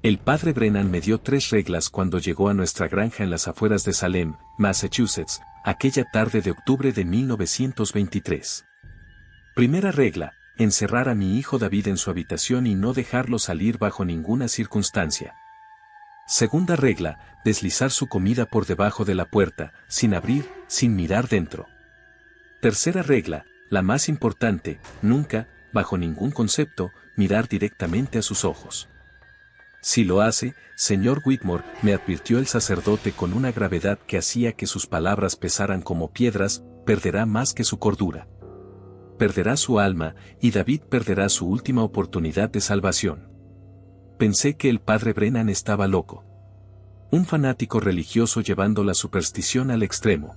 El padre Brennan me dio 3 reglas cuando llegó a nuestra granja en las afueras de Salem, Massachusetts, aquella tarde de octubre de 1923. Primera regla, encerrar a mi hijo David en su habitación y no dejarlo salir bajo ninguna circunstancia. Segunda regla, deslizar su comida por debajo de la puerta, sin abrir, sin mirar dentro. Tercera regla, la más importante, nunca, bajo ningún concepto, mirar directamente a sus ojos. Si lo hace, señor Whitmore, me advirtió el sacerdote con una gravedad que hacía que sus palabras pesaran como piedras, perderá más que su cordura. Perderá su alma, y David perderá su última oportunidad de salvación. Pensé que el padre Brennan estaba loco. Un fanático religioso llevando la superstición al extremo.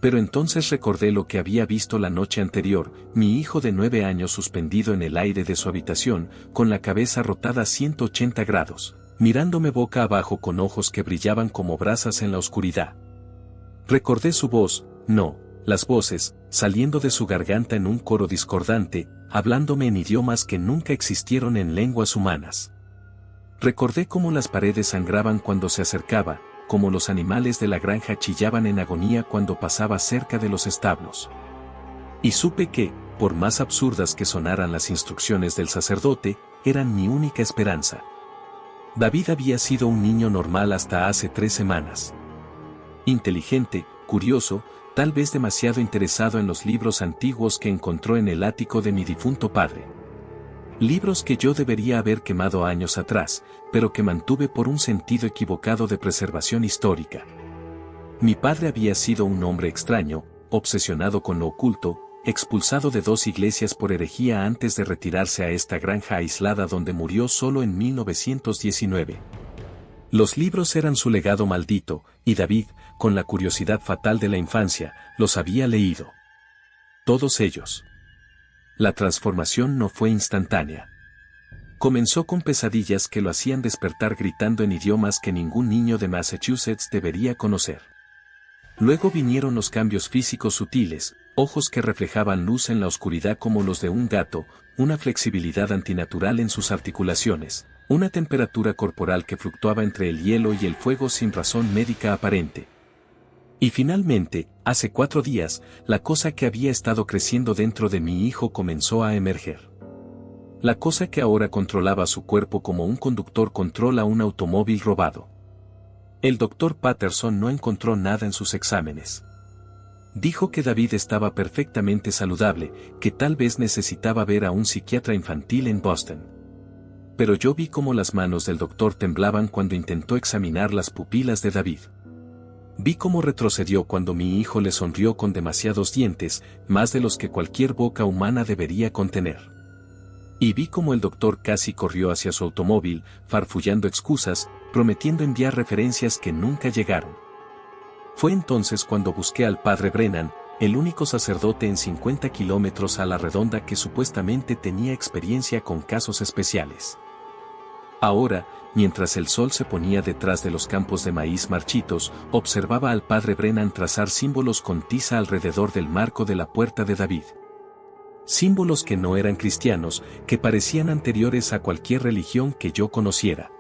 Pero entonces recordé lo que había visto la noche anterior, mi hijo de 9 años suspendido en el aire de su habitación, con la cabeza rotada 180 grados, mirándome boca abajo con ojos que brillaban como brasas en la oscuridad. Recordé su voz, no, las voces, saliendo de su garganta en un coro discordante, hablándome en idiomas que nunca existieron en lenguas humanas. Recordé cómo las paredes sangraban cuando se acercaba, como los animales de la granja chillaban en agonía cuando pasaba cerca de los establos. Y supe que, por más absurdas que sonaran las instrucciones del sacerdote, eran mi única esperanza. David había sido un niño normal hasta hace 3 semanas. Inteligente, curioso, tal vez demasiado interesado en los libros antiguos que encontró en el ático de mi difunto padre. Libros que yo debería haber quemado años atrás, pero que mantuve por un sentido equivocado de preservación histórica. Mi padre había sido un hombre extraño, obsesionado con lo oculto, expulsado de 2 iglesias por herejía antes de retirarse a esta granja aislada donde murió solo en 1919. Los libros eran su legado maldito, y David, con la curiosidad fatal de la infancia, los había leído. Todos ellos. La transformación no fue instantánea. Comenzó con pesadillas que lo hacían despertar gritando en idiomas que ningún niño de Massachusetts debería conocer. Luego vinieron los cambios físicos sutiles, ojos que reflejaban luz en la oscuridad como los de un gato, una flexibilidad antinatural en sus articulaciones, una temperatura corporal que fluctuaba entre el hielo y el fuego sin razón médica aparente. Y finalmente, hace 4 días, la cosa que había estado creciendo dentro de mi hijo comenzó a emerger. La cosa que ahora controlaba su cuerpo como un conductor controla un automóvil robado. El doctor Patterson no encontró nada en sus exámenes. Dijo que David estaba perfectamente saludable, que tal vez necesitaba ver a un psiquiatra infantil en Boston. Pero yo vi cómo las manos del doctor temblaban cuando intentó examinar las pupilas de David. Vi cómo retrocedió cuando mi hijo le sonrió con demasiados dientes, más de los que cualquier boca humana debería contener. Y vi cómo el doctor casi corrió hacia su automóvil, farfullando excusas, prometiendo enviar referencias que nunca llegaron. Fue entonces cuando busqué al padre Brennan, el único sacerdote en 50 kilómetros a la redonda que supuestamente tenía experiencia con casos especiales. Ahora, mientras el sol se ponía detrás de los campos de maíz marchitos, observaba al padre Brennan trazar símbolos con tiza alrededor del marco de la puerta de David. Símbolos que no eran cristianos, que parecían anteriores a cualquier religión que yo conociera.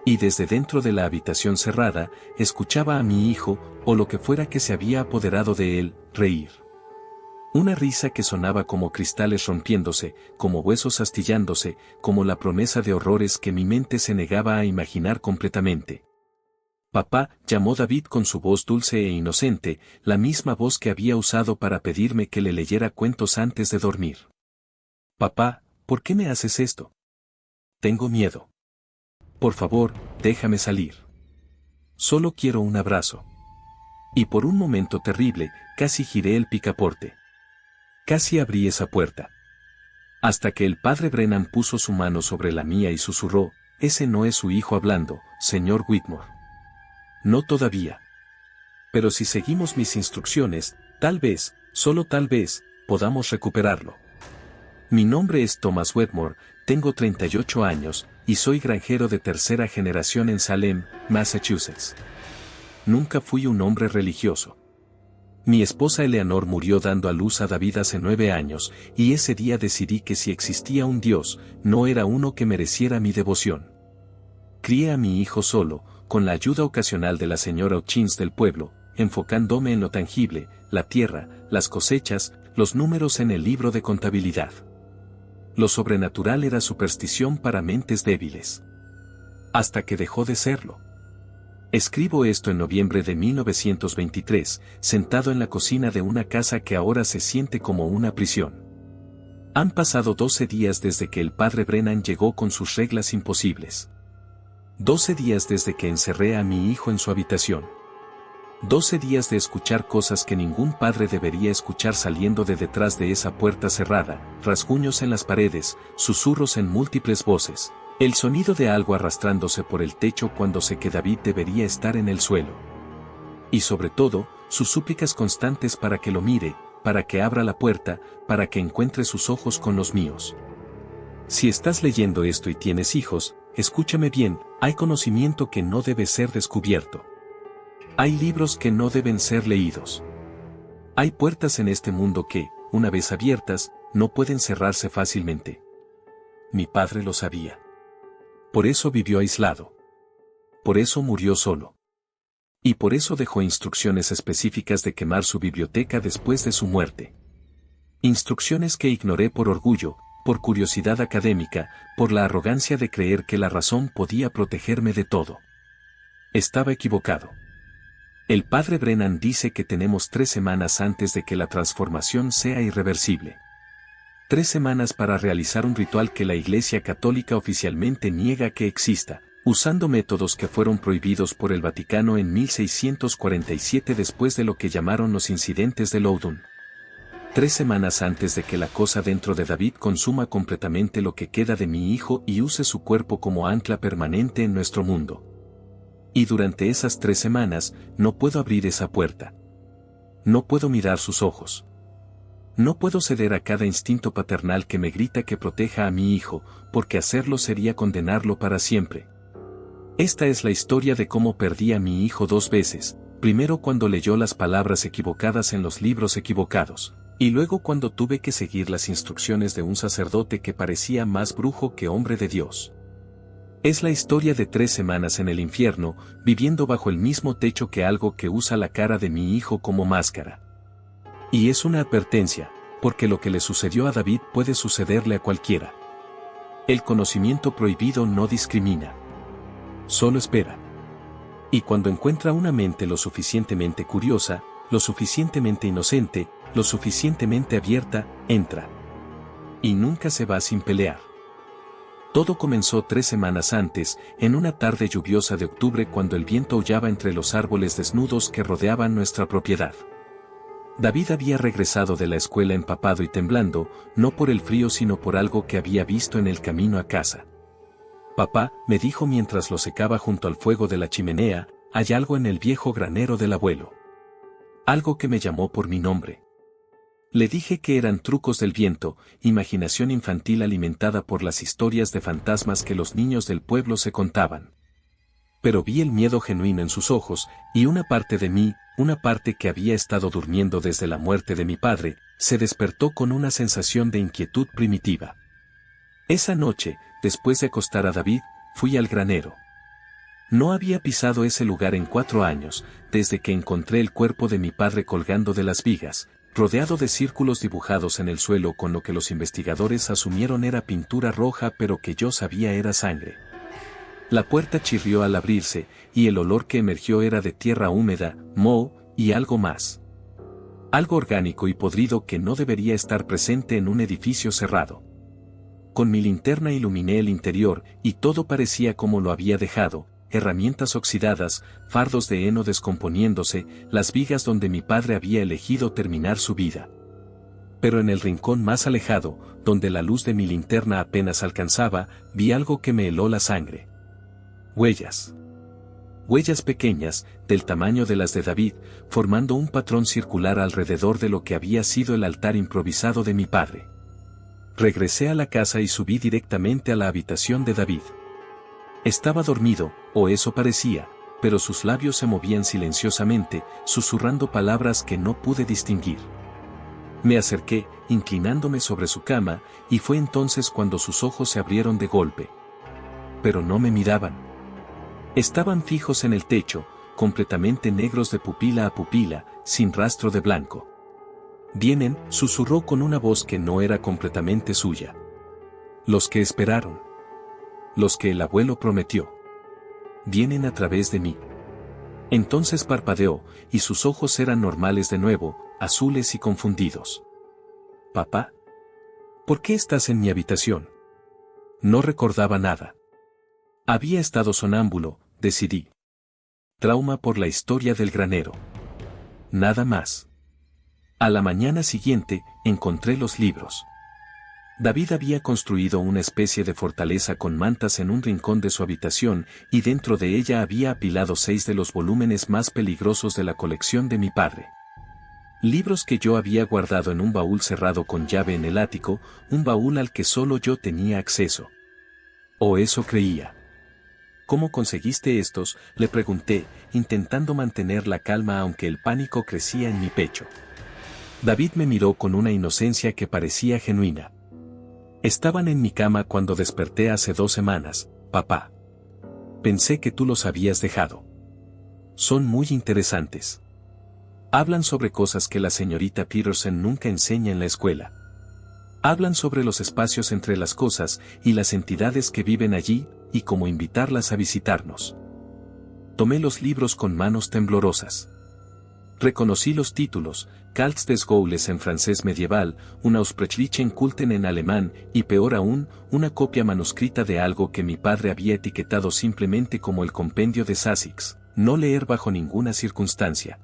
Y desde dentro de la habitación cerrada, escuchaba a mi hijo, o lo que fuera que se había apoderado de él, reír. Una risa que sonaba como cristales rompiéndose, como huesos astillándose, como la promesa de horrores que mi mente se negaba a imaginar completamente. Papá, llamó David con su voz dulce e inocente, la misma voz que había usado para pedirme que le leyera cuentos antes de dormir. Papá, ¿por qué me haces esto? Tengo miedo. Por favor, déjame salir. Solo quiero un abrazo. Y por un momento terrible, casi giré el picaporte. Casi abrí esa puerta. Hasta que el padre Brennan puso su mano sobre la mía y susurró, ese no es su hijo hablando, señor Whitmore. No todavía. Pero si seguimos mis instrucciones, tal vez, solo tal vez, podamos recuperarlo. Mi nombre es Thomas Wedmore, tengo 38 años, y soy granjero de 3ª generación en Salem, Massachusetts. Nunca fui un hombre religioso. Mi esposa Eleanor murió dando a luz a David hace 9 años, y ese día decidí que si existía un Dios, no era uno que mereciera mi devoción. Crié a mi hijo solo, con la ayuda ocasional de la señora Hutchins del pueblo, enfocándome en lo tangible, la tierra, las cosechas, los números en el libro de contabilidad. Lo sobrenatural era superstición para mentes débiles. Hasta que dejó de serlo. Escribo esto en noviembre de 1923, sentado en la cocina de una casa que ahora se siente como una prisión. Han pasado 12 días desde que el padre Brennan llegó con sus reglas imposibles. 12 días desde que encerré a mi hijo en su habitación. 12 días de escuchar cosas que ningún padre debería escuchar saliendo de detrás de esa puerta cerrada, rasguños en las paredes, susurros en múltiples voces. El sonido de algo arrastrándose por el techo cuando sé que David debería estar en el suelo. Y sobre todo, sus súplicas constantes para que lo mire, para que abra la puerta, para que encuentre sus ojos con los míos. Si estás leyendo esto y tienes hijos, escúchame bien, hay conocimiento que no debe ser descubierto. Hay libros que no deben ser leídos. Hay puertas en este mundo que, una vez abiertas, no pueden cerrarse fácilmente. Mi padre lo sabía. Por eso vivió aislado. Por eso murió solo. Y por eso dejó instrucciones específicas de quemar su biblioteca después de su muerte. Instrucciones que ignoré por orgullo, por curiosidad académica, por la arrogancia de creer que la razón podía protegerme de todo. Estaba equivocado. El padre Brennan dice que tenemos 3 semanas antes de que la transformación sea irreversible. 3 semanas para realizar un ritual que la Iglesia Católica oficialmente niega que exista, usando métodos que fueron prohibidos por el Vaticano en 1647 después de lo que llamaron los incidentes de Loudun. 3 semanas antes de que la cosa dentro de David consuma completamente lo que queda de mi hijo y use su cuerpo como ancla permanente en nuestro mundo. Y durante esas 3 semanas, no puedo abrir esa puerta. No puedo mirar sus ojos. No puedo ceder a cada instinto paternal que me grita que proteja a mi hijo, porque hacerlo sería condenarlo para siempre. Esta es la historia de cómo perdí a mi hijo 2 veces, primero cuando leyó las palabras equivocadas en los libros equivocados, y luego cuando tuve que seguir las instrucciones de un sacerdote que parecía más brujo que hombre de Dios. Es la historia de 3 semanas en el infierno, viviendo bajo el mismo techo que algo que usa la cara de mi hijo como máscara. Y es una advertencia, porque lo que le sucedió a David puede sucederle a cualquiera. El conocimiento prohibido no discrimina. Solo espera. Y cuando encuentra una mente lo suficientemente curiosa, lo suficientemente inocente, lo suficientemente abierta, entra. Y nunca se va sin pelear. Todo comenzó 3 semanas antes, en una tarde lluviosa de octubre cuando el viento aullaba entre los árboles desnudos que rodeaban nuestra propiedad. David había regresado de la escuela empapado y temblando, no por el frío sino por algo que había visto en el camino a casa. Papá, me dijo mientras lo secaba junto al fuego de la chimenea, hay algo en el viejo granero del abuelo. Algo que me llamó por mi nombre. Le dije que eran trucos del viento, imaginación infantil alimentada por las historias de fantasmas que los niños del pueblo se contaban. Pero vi el miedo genuino en sus ojos, y una parte de mí, una parte que había estado durmiendo desde la muerte de mi padre, se despertó con una sensación de inquietud primitiva. Esa noche, después de acostar a David, fui al granero. No había pisado ese lugar en 4 años, desde que encontré el cuerpo de mi padre colgando de las vigas, rodeado de círculos dibujados en el suelo con lo que los investigadores asumieron era pintura roja pero que yo sabía era sangre. La puerta chirrió al abrirse, y el olor que emergió era de tierra húmeda, moho, y algo más. Algo orgánico y podrido que no debería estar presente en un edificio cerrado. Con mi linterna iluminé el interior, y todo parecía como lo había dejado, herramientas oxidadas, fardos de heno descomponiéndose, las vigas donde mi padre había elegido terminar su vida. Pero en el rincón más alejado, donde la luz de mi linterna apenas alcanzaba, vi algo que me heló la sangre. Huellas. Huellas pequeñas, del tamaño de las de David, formando un patrón circular alrededor de lo que había sido el altar improvisado de mi padre. Regresé a la casa y subí directamente a la habitación de David. Estaba dormido, o eso parecía, pero sus labios se movían silenciosamente, susurrando palabras que no pude distinguir. Me acerqué, inclinándome sobre su cama, y fue entonces cuando sus ojos se abrieron de golpe. Pero no me miraban. Estaban fijos en el techo, completamente negros de pupila a pupila, sin rastro de blanco. Vienen, susurró con una voz que no era completamente suya. Los que esperaron. Los que el abuelo prometió. Vienen a través de mí. Entonces parpadeó, y sus ojos eran normales de nuevo, azules y confundidos. Papá. ¿Por qué estás en mi habitación? No recordaba nada. Había estado sonámbulo, decidí. Trauma por la historia del granero. Nada más. A la mañana siguiente, encontré los libros. David había construido una especie de fortaleza con mantas en un rincón de su habitación, y dentro de ella había apilado 6 de los volúmenes más peligrosos de la colección de mi padre. Libros que yo había guardado en un baúl cerrado con llave en el ático, un baúl al que solo yo tenía acceso. O eso creía. ¿Cómo conseguiste estos?, le pregunté, intentando mantener la calma aunque el pánico crecía en mi pecho. David me miró con una inocencia que parecía genuina. Estaban en mi cama cuando desperté hace 2 semanas, papá. Pensé que tú los habías dejado. Son muy interesantes. Hablan sobre cosas que la señorita Peterson nunca enseña en la escuela. Hablan sobre los espacios entre las cosas y las entidades que viven allí, y cómo invitarlas a visitarnos. Tomé los libros con manos temblorosas. Reconocí los títulos: Karls des Gaules en francés medieval, un Aussprechlichen Kulten en alemán, y peor aún, una copia manuscrita de algo que mi padre había etiquetado simplemente como el compendio de Sussex, no leer bajo ninguna circunstancia.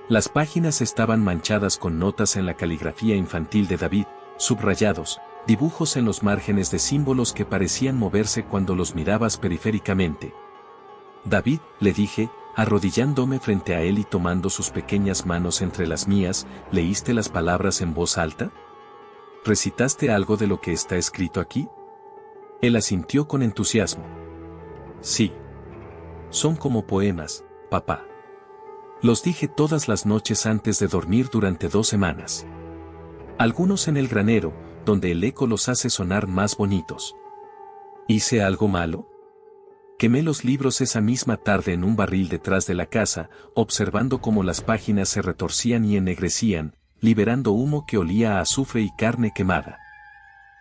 Las páginas estaban manchadas con notas en la caligrafía infantil de David, subrayados, dibujos en los márgenes de símbolos que parecían moverse cuando los mirabas periféricamente. David, le dije, arrodillándome frente a él y tomando sus pequeñas manos entre las mías, ¿leíste las palabras en voz alta? ¿Recitaste algo de lo que está escrito aquí? Él asintió con entusiasmo. Sí. Son como poemas, papá. Los dije todas las noches antes de dormir durante 2 semanas. Algunos en el granero, donde el eco los hace sonar más bonitos. ¿Hice algo malo? Quemé los libros esa misma tarde en un barril detrás de la casa, observando cómo las páginas se retorcían y ennegrecían, liberando humo que olía a azufre y carne quemada.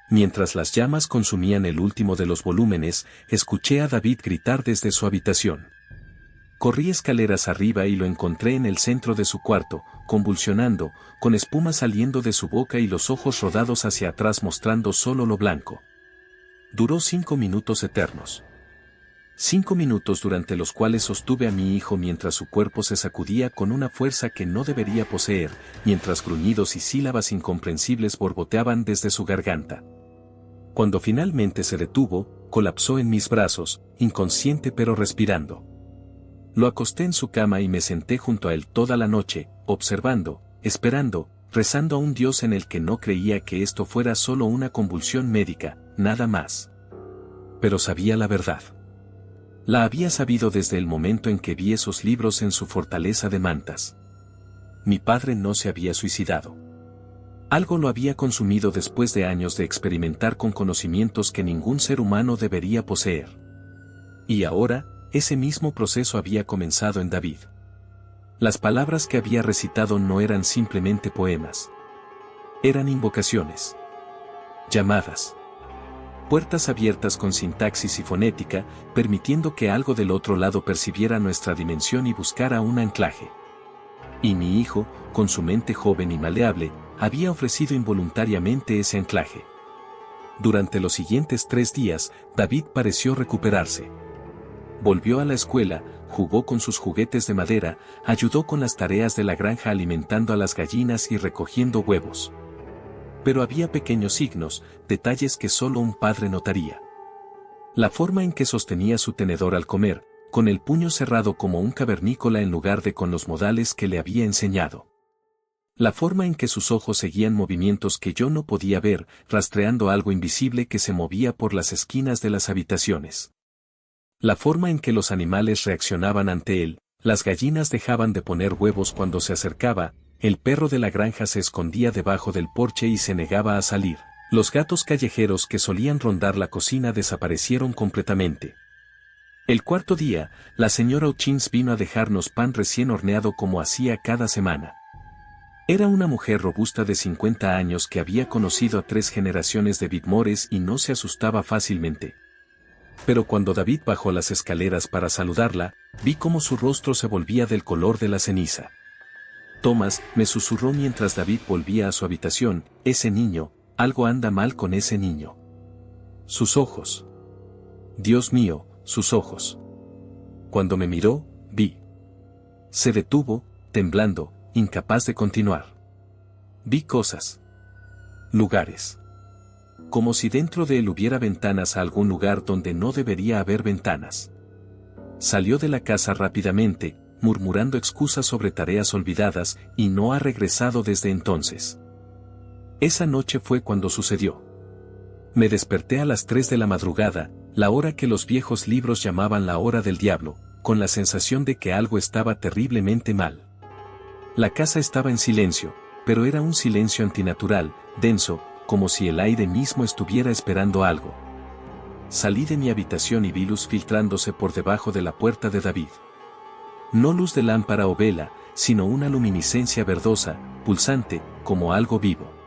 Mientras las llamas consumían el último de los volúmenes, escuché a David gritar desde su habitación. Corrí escaleras arriba y lo encontré en el centro de su cuarto, convulsionando, con espuma saliendo de su boca y los ojos rodados hacia atrás mostrando solo lo blanco. Duró 5 minutos eternos. 5 minutos durante los cuales sostuve a mi hijo mientras su cuerpo se sacudía con una fuerza que no debería poseer, mientras gruñidos y sílabas incomprensibles borboteaban desde su garganta. Cuando finalmente se detuvo, colapsó en mis brazos, inconsciente pero respirando. Lo acosté en su cama y me senté junto a él toda la noche, observando, esperando, rezando a un Dios en el que no creía que esto fuera solo una convulsión médica, nada más. Pero sabía la verdad. La había sabido desde el momento en que vi esos libros en su fortaleza de mantas. Mi padre no se había suicidado. Algo lo había consumido después de años de experimentar con conocimientos que ningún ser humano debería poseer. Y ahora, ese mismo proceso había comenzado en David. Las palabras que había recitado no eran simplemente poemas. Eran invocaciones. Llamadas. Puertas abiertas con sintaxis y fonética, permitiendo que algo del otro lado percibiera nuestra dimensión y buscara un anclaje. Y mi hijo, con su mente joven y maleable, había ofrecido involuntariamente ese anclaje. Durante los siguientes 3 días, David pareció recuperarse. Volvió a la escuela, jugó con sus juguetes de madera, ayudó con las tareas de la granja alimentando a las gallinas y recogiendo huevos. Pero había pequeños signos, detalles que solo un padre notaría. La forma en que sostenía su tenedor al comer, con el puño cerrado como un cavernícola en lugar de con los modales que le había enseñado. La forma en que sus ojos seguían movimientos que yo no podía ver, rastreando algo invisible que se movía por las esquinas de las habitaciones. La forma en que los animales reaccionaban ante él, las gallinas dejaban de poner huevos cuando se acercaba, el perro de la granja se escondía debajo del porche y se negaba a salir. Los gatos callejeros que solían rondar la cocina desaparecieron completamente. El cuarto día, la señora Hutchins vino a dejarnos pan recién horneado como hacía cada semana. Era una mujer robusta de 50 años que había conocido a 3 generaciones de Whitmores y no se asustaba fácilmente. Pero cuando David bajó las escaleras para saludarla, vi cómo su rostro se volvía del color de la ceniza. Thomas, me susurró mientras David volvía a su habitación, ese niño, algo anda mal con ese niño. Sus ojos. Dios mío, sus ojos. Cuando me miró, vi. Se detuvo, temblando, incapaz de continuar. Vi cosas. Lugares. Como si dentro de él hubiera ventanas a algún lugar donde no debería haber ventanas. Salió de la casa rápidamente, murmurando excusas sobre tareas olvidadas, y no ha regresado desde entonces. Esa noche fue cuando sucedió. Me desperté a las 3 de la madrugada, la hora que los viejos libros llamaban la hora del diablo, con la sensación de que algo estaba terriblemente mal. La casa estaba en silencio, pero era un silencio antinatural, denso, como si el aire mismo estuviera esperando algo. Salí de mi habitación y vi luz filtrándose por debajo de la puerta de David. No luz de lámpara o vela, sino una luminiscencia verdosa, pulsante, como algo vivo.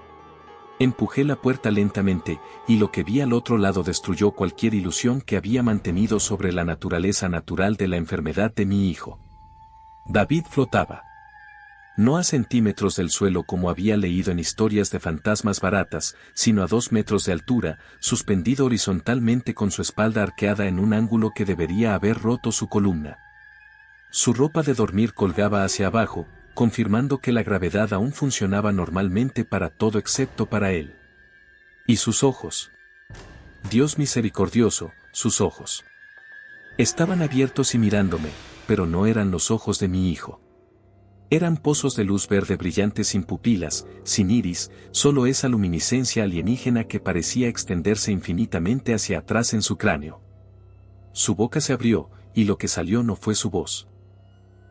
Empujé la puerta lentamente, y lo que vi al otro lado destruyó cualquier ilusión que había mantenido sobre la naturaleza natural de la enfermedad de mi hijo. David flotaba. No a centímetros del suelo como había leído en historias de fantasmas baratas, sino a 2 metros de altura, suspendido horizontalmente con su espalda arqueada en un ángulo que debería haber roto su columna. Su ropa de dormir colgaba hacia abajo, confirmando que la gravedad aún funcionaba normalmente para todo excepto para él. ¿Y sus ojos? Dios misericordioso, sus ojos. Estaban abiertos y mirándome, pero no eran los ojos de mi hijo. Eran pozos de luz verde brillante sin pupilas, sin iris, solo esa luminiscencia alienígena que parecía extenderse infinitamente hacia atrás en su cráneo. Su boca se abrió, y lo que salió no fue su voz.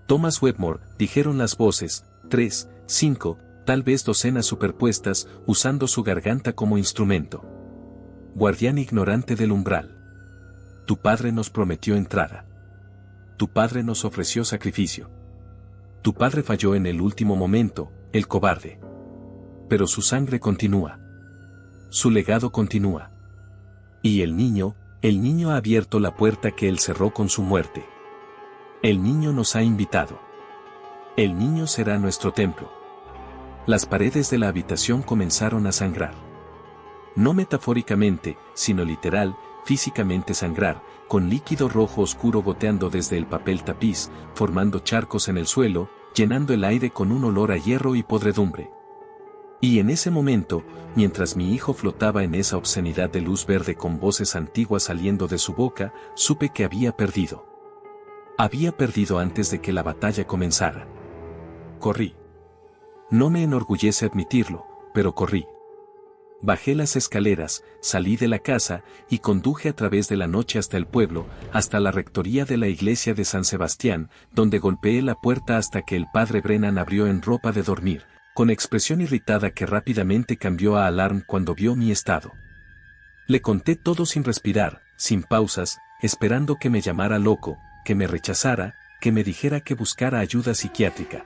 Thomas Wetmore, dijeron las voces, 3, 5, tal vez docenas superpuestas, usando su garganta como instrumento. Guardián ignorante del umbral. Tu padre nos prometió entrada. Tu padre nos ofreció sacrificio. Tu padre falló en el último momento, el cobarde. Pero su sangre continúa. Su legado continúa. Y el niño ha abierto la puerta que él cerró con su muerte. El niño nos ha invitado. El niño será nuestro templo. Las paredes de la habitación comenzaron a sangrar. No metafóricamente, sino literal, físicamente sangrar, con líquido rojo oscuro goteando desde el papel tapiz, formando charcos en el suelo, llenando el aire con un olor a hierro y podredumbre. Y en ese momento, mientras mi hijo flotaba en esa obscenidad de luz verde con voces antiguas saliendo de su boca, supe que había perdido. Había perdido antes de que la batalla comenzara. Corrí. No me enorgullece admitirlo, pero corrí. Bajé las escaleras, salí de la casa, y conduje a través de la noche hasta el pueblo, hasta la rectoría de la iglesia de San Sebastián, donde golpeé la puerta hasta que el padre Brennan abrió en ropa de dormir, con expresión irritada que rápidamente cambió a alarm cuando vio mi estado. Le conté todo sin respirar, sin pausas, esperando que me llamara loco, que me rechazara, que me dijera que buscara ayuda psiquiátrica.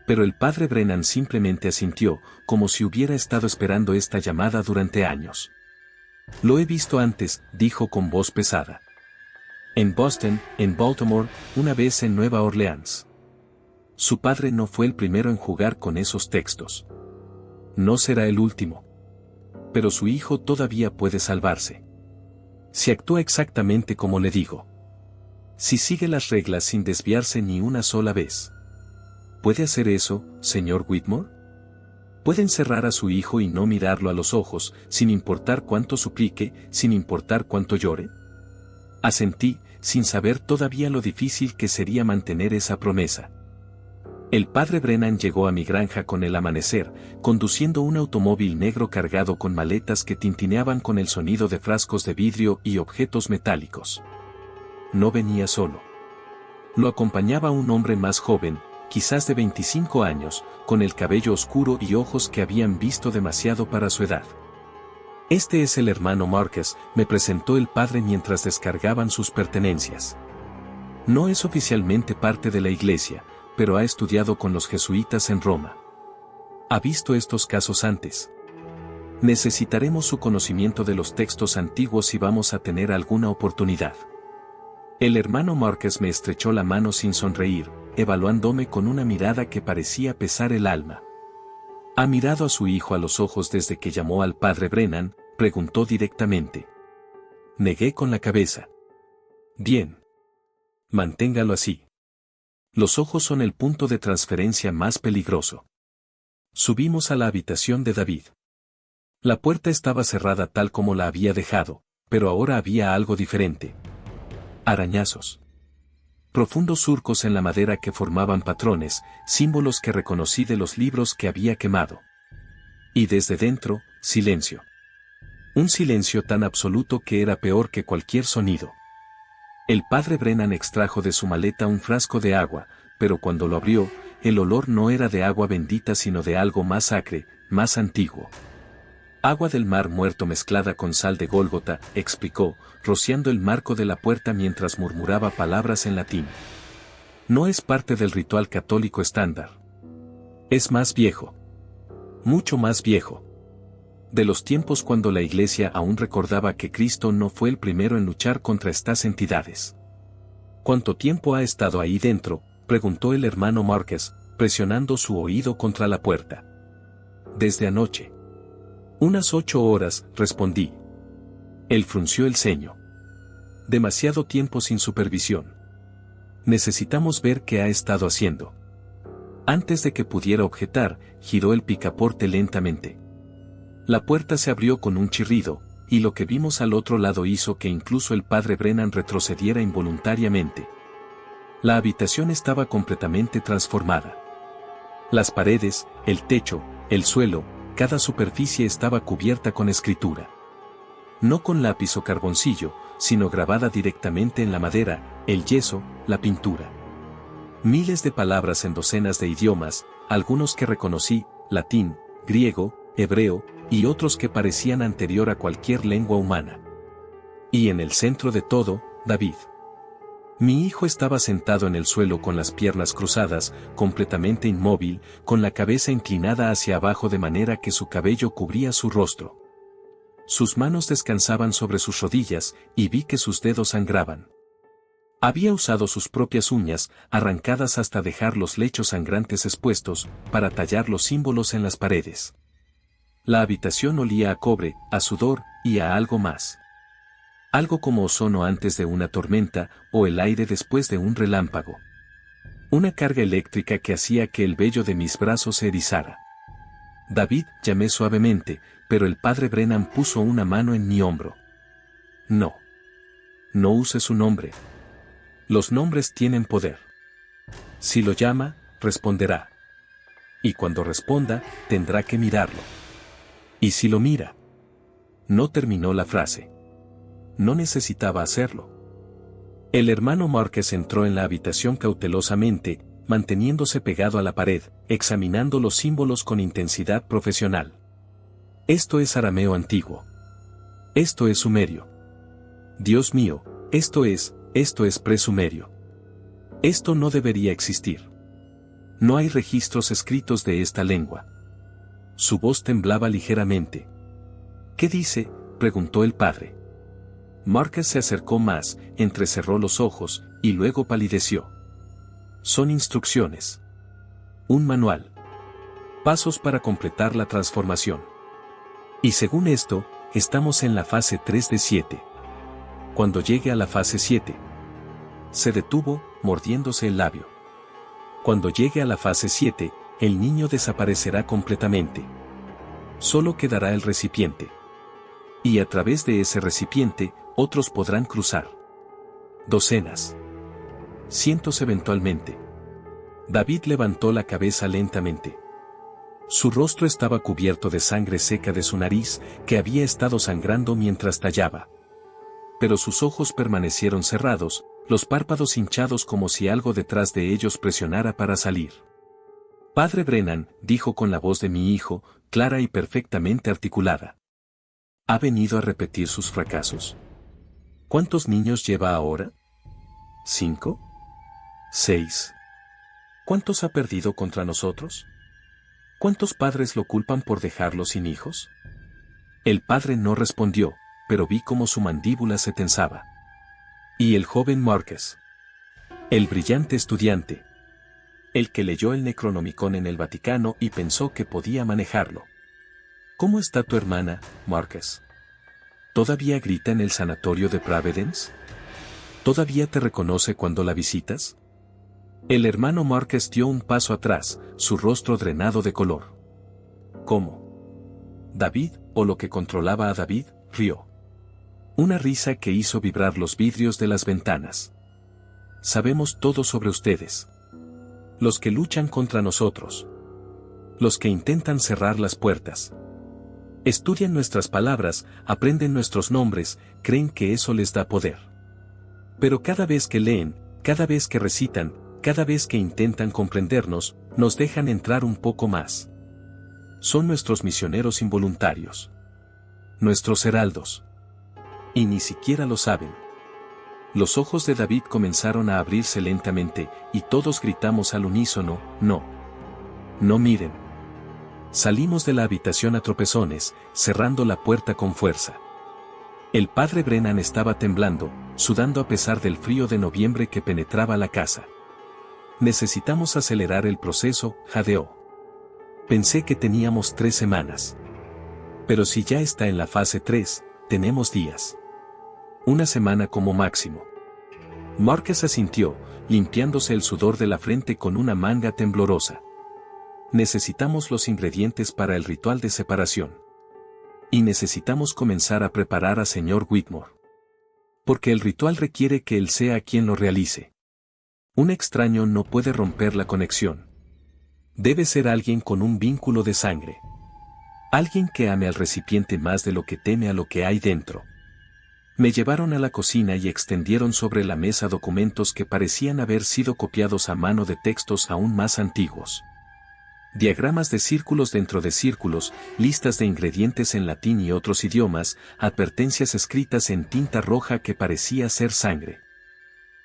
Pero el padre Brennan simplemente asintió, como si hubiera estado esperando esta llamada durante años. Lo he visto antes, dijo con voz pesada. En Boston, en Baltimore, una vez en Nueva Orleans. Su padre no fue el primero en jugar con esos textos. No será el último. Pero su hijo todavía puede salvarse. Si actúa exactamente como le digo. Si sigue las reglas sin desviarse ni una sola vez. ¿Puede hacer eso, señor Whitmore? ¿Puede encerrar a su hijo y no mirarlo a los ojos, sin importar cuánto suplique, sin importar cuánto llore? Asentí, sin saber todavía lo difícil que sería mantener esa promesa. El padre Brennan llegó a mi granja con el amanecer, conduciendo un automóvil negro cargado con maletas que tintineaban con el sonido de frascos de vidrio y objetos metálicos. No venía solo. Lo acompañaba un hombre más joven, quizás de 25 años, con el cabello oscuro y ojos que habían visto demasiado para su edad. Este es el hermano Marcus, me presentó el padre mientras descargaban sus pertenencias. No es oficialmente parte de la iglesia, pero ha estudiado con los jesuitas en Roma. Ha visto estos casos antes. Necesitaremos su conocimiento de los textos antiguos si vamos a tener alguna oportunidad. El hermano Marcus me estrechó la mano sin sonreír, evaluándome con una mirada que parecía pesar el alma. ¿Ha mirado a su hijo a los ojos desde que llamó al padre Brennan?, preguntó directamente. Negué con la cabeza. Bien. Manténgalo así. Los ojos son el punto de transferencia más peligroso. Subimos a la habitación de David. La puerta estaba cerrada tal como la había dejado, pero ahora había algo diferente. Arañazos. Profundos surcos en la madera que formaban patrones, símbolos que reconocí de los libros que había quemado. Y desde dentro, silencio. Un silencio tan absoluto que era peor que cualquier sonido. El padre Brennan extrajo de su maleta un frasco de agua, pero cuando lo abrió, el olor no era de agua bendita sino de algo más acre, más antiguo. Agua del mar muerto mezclada con sal de Gólgota, explicó, rociando el marco de la puerta mientras murmuraba palabras en latín. No es parte del ritual católico estándar. Es más viejo. Mucho más viejo. De los tiempos cuando la iglesia aún recordaba que Cristo no fue el primero en luchar contra estas entidades. ¿Cuánto tiempo ha estado ahí dentro?, preguntó el hermano Marcus, presionando su oído contra la puerta. Desde anoche. Unas 8 horas, respondí. Él frunció el ceño. Demasiado tiempo sin supervisión. Necesitamos ver qué ha estado haciendo. Antes de que pudiera objetar, giró el picaporte lentamente. La puerta se abrió con un chirrido, y lo que vimos al otro lado hizo que incluso el padre Brennan retrocediera involuntariamente. La habitación estaba completamente transformada. Las paredes, el techo, el suelo, cada superficie estaba cubierta con escritura. No con lápiz o carboncillo, sino grabada directamente en la madera, el yeso, la pintura. Miles de palabras en docenas de idiomas, algunos que reconocí, latín, griego, hebreo, y otros que parecían anterior a cualquier lengua humana. Y en el centro de todo, David. Mi hijo estaba sentado en el suelo con las piernas cruzadas, completamente inmóvil, con la cabeza inclinada hacia abajo de manera que su cabello cubría su rostro. Sus manos descansaban sobre sus rodillas, y vi que sus dedos sangraban. Había usado sus propias uñas, arrancadas hasta dejar los lechos sangrantes expuestos, para tallar los símbolos en las paredes. La habitación olía a cobre, a sudor, y a algo más. Algo como ozono antes de una tormenta, o el aire después de un relámpago. Una carga eléctrica que hacía que el vello de mis brazos se erizara. David, llamé suavemente, pero el padre Brennan puso una mano en mi hombro. No. No use su nombre. Los nombres tienen poder. Si lo llama, responderá. Y cuando responda, tendrá que mirarlo. ¿Y si lo mira? No terminó la frase. No necesitaba hacerlo. El hermano Marcus entró en la habitación cautelosamente, manteniéndose pegado a la pared, examinando los símbolos con intensidad profesional. Esto es arameo antiguo. Esto es sumerio. Dios mío, esto es presumerio. Esto no debería existir. No hay registros escritos de esta lengua. Su voz temblaba ligeramente. ¿Qué dice?, preguntó el padre. Marcus se acercó más, entrecerró los ojos, y luego palideció. Son instrucciones. Un manual. Pasos para completar la transformación. Y según esto, estamos en la fase 3 de 7. Cuando llegue a la fase 7. Se detuvo, mordiéndose el labio. Cuando llegue a la fase 7, el niño desaparecerá completamente. Solo quedará el recipiente. Y a través de ese recipiente, otros podrán cruzar. Docenas. Cientos eventualmente. David levantó la cabeza lentamente. Su rostro estaba cubierto de sangre seca de su nariz, que había estado sangrando mientras tallaba. Pero sus ojos permanecieron cerrados, los párpados hinchados como si algo detrás de ellos presionara para salir. Padre Brennan, dijo con la voz de mi hijo, clara y perfectamente articulada. ¿Ha venido a repetir sus fracasos? ¿Cuántos niños lleva ahora? ¿5? ¿6? ¿Cuántos ha perdido contra nosotros? ¿Cuántos padres lo culpan por dejarlo sin hijos? El padre no respondió, pero vi cómo su mandíbula se tensaba. Y el joven Marcus, el brillante estudiante, el que leyó el Necronomicon en el Vaticano y pensó que podía manejarlo. ¿Cómo está tu hermana, Marcus? ¿Todavía grita en el sanatorio de Providence? ¿Todavía te reconoce cuando la visitas? El hermano Marcus dio un paso atrás, su rostro drenado de color. ¿Cómo? ¿David, o lo que controlaba a David, rió? Una risa que hizo vibrar los vidrios de las ventanas. Sabemos todo sobre ustedes. Los que luchan contra nosotros. Los que intentan cerrar las puertas. Estudian nuestras palabras, aprenden nuestros nombres, creen que eso les da poder. Pero cada vez que leen, cada vez que recitan, cada vez que intentan comprendernos, nos dejan entrar un poco más. Son nuestros misioneros involuntarios. Nuestros heraldos. Y ni siquiera lo saben. Los ojos de David comenzaron a abrirse lentamente, y todos gritamos al unísono, no. No miren. Salimos de la habitación a tropezones, cerrando la puerta con fuerza. El padre Brennan estaba temblando, sudando a pesar del frío de noviembre que penetraba la casa. Necesitamos acelerar el proceso, jadeó. Pensé que teníamos 3 semanas. Pero si ya está en la fase 3, tenemos días. 1 semana como máximo. Marcus asintió, limpiándose el sudor de la frente con una manga temblorosa. Necesitamos los ingredientes para el ritual de separación. Y necesitamos comenzar a preparar a señor Whitmore. Porque el ritual requiere que él sea quien lo realice. Un extraño no puede romper la conexión. Debe ser alguien con un vínculo de sangre. Alguien que ame al recipiente más de lo que teme a lo que hay dentro. Me llevaron a la cocina y extendieron sobre la mesa documentos que parecían haber sido copiados a mano de textos aún más antiguos. Diagramas de círculos dentro de círculos, listas de ingredientes en latín y otros idiomas, advertencias escritas en tinta roja que parecía ser sangre.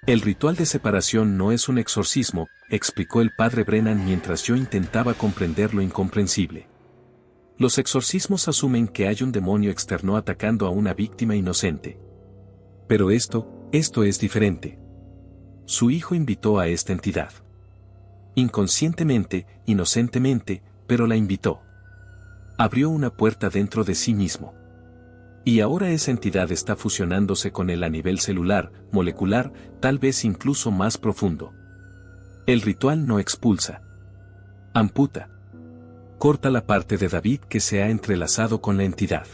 El ritual de separación no es un exorcismo, explicó el padre Brennan mientras yo intentaba comprender lo incomprensible. Los exorcismos asumen que hay un demonio externo atacando a una víctima inocente. Pero esto es diferente. Su hijo invitó a esta entidad. Inconscientemente, inocentemente, pero la invitó. Abrió una puerta dentro de sí mismo. Y ahora esa entidad está fusionándose con él a nivel celular, molecular, tal vez incluso más profundo. El ritual no expulsa. Amputa. Corta la parte de David que se ha entrelazado con la entidad.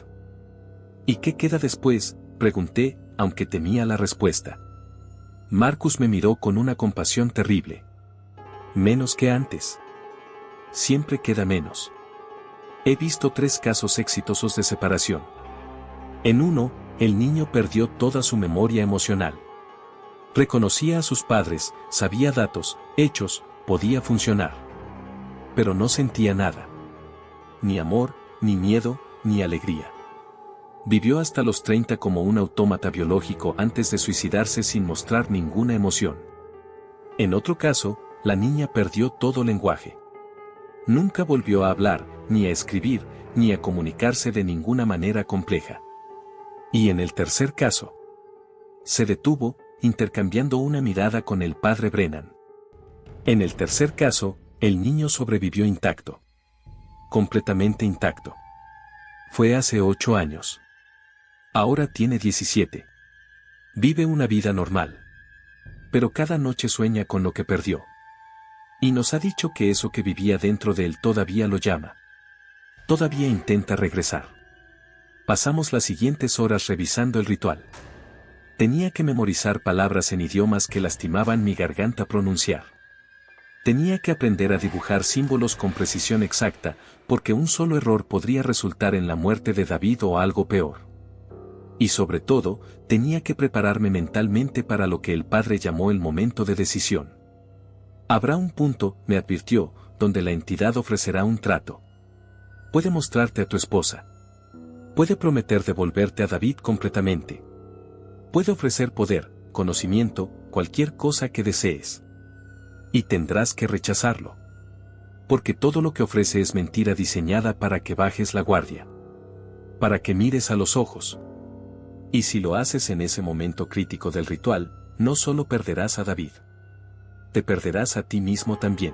¿Y qué queda después?, pregunté, aunque temía la respuesta. Marcus me miró con una compasión terrible. Menos que antes. Siempre queda menos. He visto 3 casos exitosos de separación. En uno, el niño perdió toda su memoria emocional. Reconocía a sus padres, sabía datos, hechos, podía funcionar. Pero no sentía nada. Ni amor, ni miedo, ni alegría. Vivió hasta los 30 como un autómata biológico antes de suicidarse sin mostrar ninguna emoción. En otro caso, la niña perdió todo lenguaje. Nunca volvió a hablar, ni a escribir, ni a comunicarse de ninguna manera compleja. Y en el tercer caso, se detuvo, intercambiando una mirada con el padre Brennan. En el tercer caso, el niño sobrevivió intacto. Completamente intacto. Fue hace 8 años. Ahora tiene 17. Vive una vida normal. Pero cada noche sueña con lo que perdió. Y nos ha dicho que eso que vivía dentro de él todavía lo llama. Todavía intenta regresar. Pasamos las siguientes horas revisando el ritual. Tenía que memorizar palabras en idiomas que lastimaban mi garganta pronunciar. Tenía que aprender a dibujar símbolos con precisión exacta, porque un solo error podría resultar en la muerte de David o algo peor. Y sobre todo, tenía que prepararme mentalmente para lo que el padre llamó el momento de decisión. Habrá un punto, me advirtió, donde la entidad ofrecerá un trato. Puede mostrarte a tu esposa. Puede prometer devolverte a David completamente. Puede ofrecer poder, conocimiento, cualquier cosa que desees. Y tendrás que rechazarlo. Porque todo lo que ofrece es mentira diseñada para que bajes la guardia. Para que mires a los ojos. Y si lo haces en ese momento crítico del ritual, no solo perderás a David. Te perderás a ti mismo también.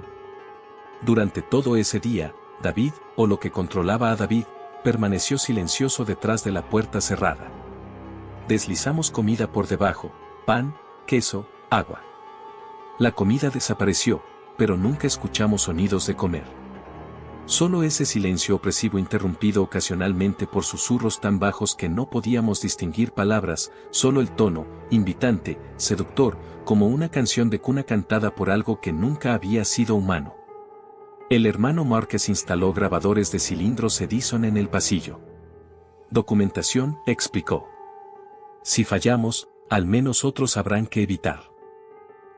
Durante todo ese día, David, o lo que controlaba a David, permaneció silencioso detrás de la puerta cerrada. Deslizamos comida por debajo, pan, queso, agua. La comida desapareció, pero nunca escuchamos sonidos de comer. Solo ese silencio opresivo interrumpido ocasionalmente por susurros tan bajos que no podíamos distinguir palabras, solo el tono, invitante, seductor, como una canción de cuna cantada por algo que nunca había sido humano. El hermano Márquez instaló grabadores de cilindros Edison en el pasillo. Documentación, explicó. Si fallamos, al menos otros habrán que evitar.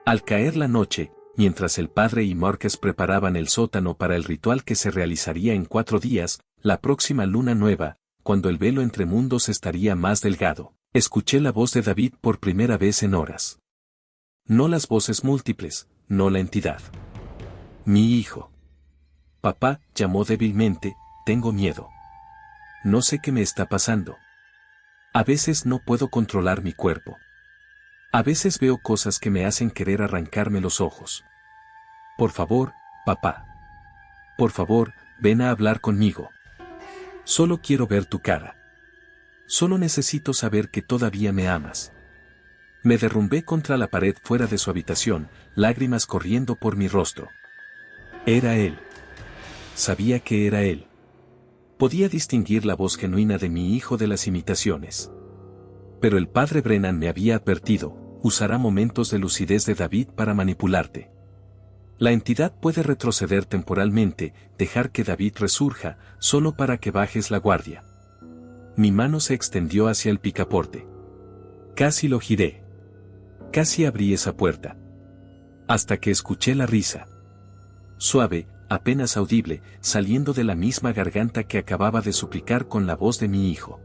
Al caer la noche, mientras el padre y Márquez preparaban el sótano para el ritual que se realizaría en 4 días, la próxima luna nueva, cuando el velo entre mundos estaría más delgado, escuché la voz de David por primera vez en horas. No las voces múltiples, no la entidad. Mi hijo. Papá, llamó débilmente, tengo miedo. No sé qué me está pasando. A veces no puedo controlar mi cuerpo. A veces veo cosas que me hacen querer arrancarme los ojos. Por favor, papá. Por favor, ven a hablar conmigo. Solo quiero ver tu cara. Solo necesito saber que todavía me amas. Me derrumbé contra la pared fuera de su habitación, lágrimas corriendo por mi rostro. Era él. Sabía que era él. Podía distinguir la voz genuina de mi hijo de las imitaciones. Pero el padre Brennan me había advertido, usará momentos de lucidez de David para manipularte. La entidad puede retroceder temporalmente, dejar que David resurja, solo para que bajes la guardia. Mi mano se extendió hacia el picaporte. Casi lo giré. Casi abrí esa puerta. Hasta que escuché la risa. Suave, apenas audible, saliendo de la misma garganta que acababa de suplicar con la voz de mi hijo.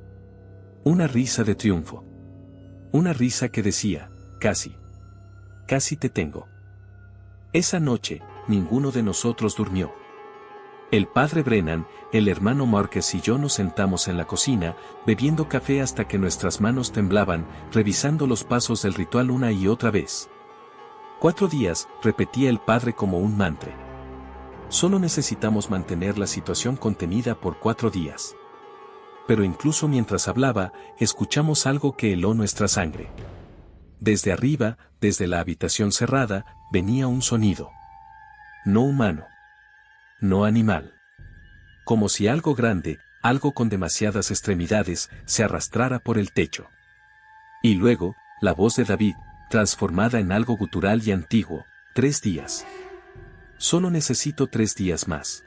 Una risa de triunfo. Una risa que decía, casi. Casi te tengo. Esa noche, ninguno de nosotros durmió. El padre Brennan, el hermano Márquez y yo nos sentamos en la cocina, bebiendo café hasta que nuestras manos temblaban, revisando los pasos del ritual una y otra vez. 4 días, repetía el padre como un mantra. Solo necesitamos mantener la situación contenida por 4 días. Pero incluso mientras hablaba, escuchamos algo que heló nuestra sangre. Desde arriba, desde la habitación cerrada, venía un sonido. No humano. No animal. Como si algo grande, algo con demasiadas extremidades, se arrastrara por el techo. Y luego, la voz de David, transformada en algo gutural y antiguo, 3 días. Solo necesito 3 días más.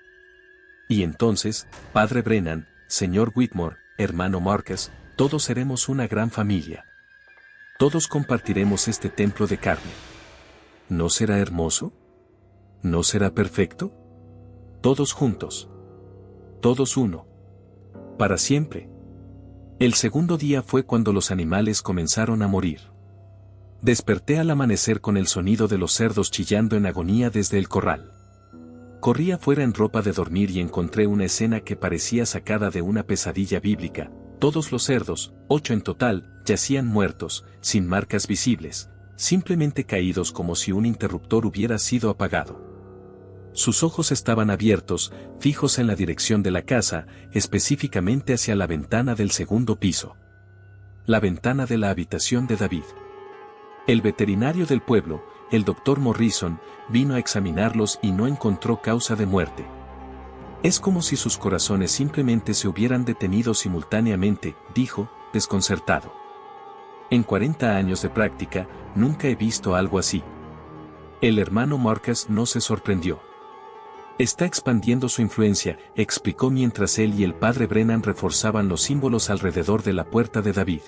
Y entonces, padre Brennan, señor Whitmore, hermano Márquez, todos seremos una gran familia. Todos compartiremos este templo de carne. ¿No será hermoso? ¿No será perfecto? Todos juntos. Todos uno. Para siempre. El segundo día fue cuando los animales comenzaron a morir. Desperté al amanecer con el sonido de los cerdos chillando en agonía desde el corral. Corrí afuera en ropa de dormir y encontré una escena que parecía sacada de una pesadilla bíblica. Todos los cerdos, 8 en total, yacían muertos, sin marcas visibles, simplemente caídos como si un interruptor hubiera sido apagado. Sus ojos estaban abiertos, fijos en la dirección de la casa, específicamente hacia la ventana del segundo piso. La ventana de la habitación de David. El veterinario del pueblo, el doctor Morrison, vino a examinarlos y no encontró causa de muerte. Es como si sus corazones simplemente se hubieran detenido simultáneamente, dijo, desconcertado. En 40 años de práctica, nunca he visto algo así. El hermano Márquez no se sorprendió. Está expandiendo su influencia, explicó mientras él y el padre Brennan reforzaban los símbolos alrededor de la puerta de David.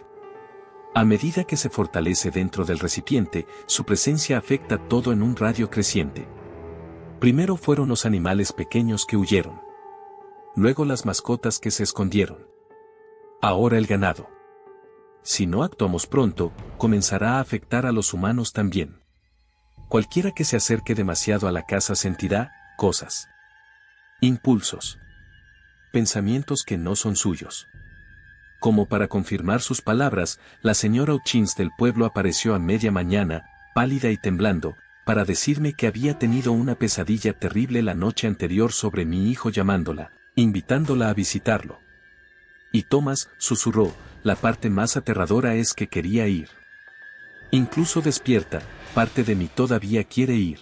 A medida que se fortalece dentro del recipiente, su presencia afecta todo en un radio creciente. Primero fueron los animales pequeños que huyeron. Luego las mascotas que se escondieron. Ahora el ganado. Si no actuamos pronto, comenzará a afectar a los humanos también. Cualquiera que se acerque demasiado a la casa sentirá cosas. Impulsos. Pensamientos que no son suyos. Como para confirmar sus palabras, la señora Hutchins del pueblo apareció a media mañana, pálida y temblando, para decirme que había tenido una pesadilla terrible la noche anterior sobre mi hijo llamándola, invitándola a visitarlo. Y Thomas, susurró, la parte más aterradora es que quería ir. Incluso despierta, parte de mí todavía quiere ir.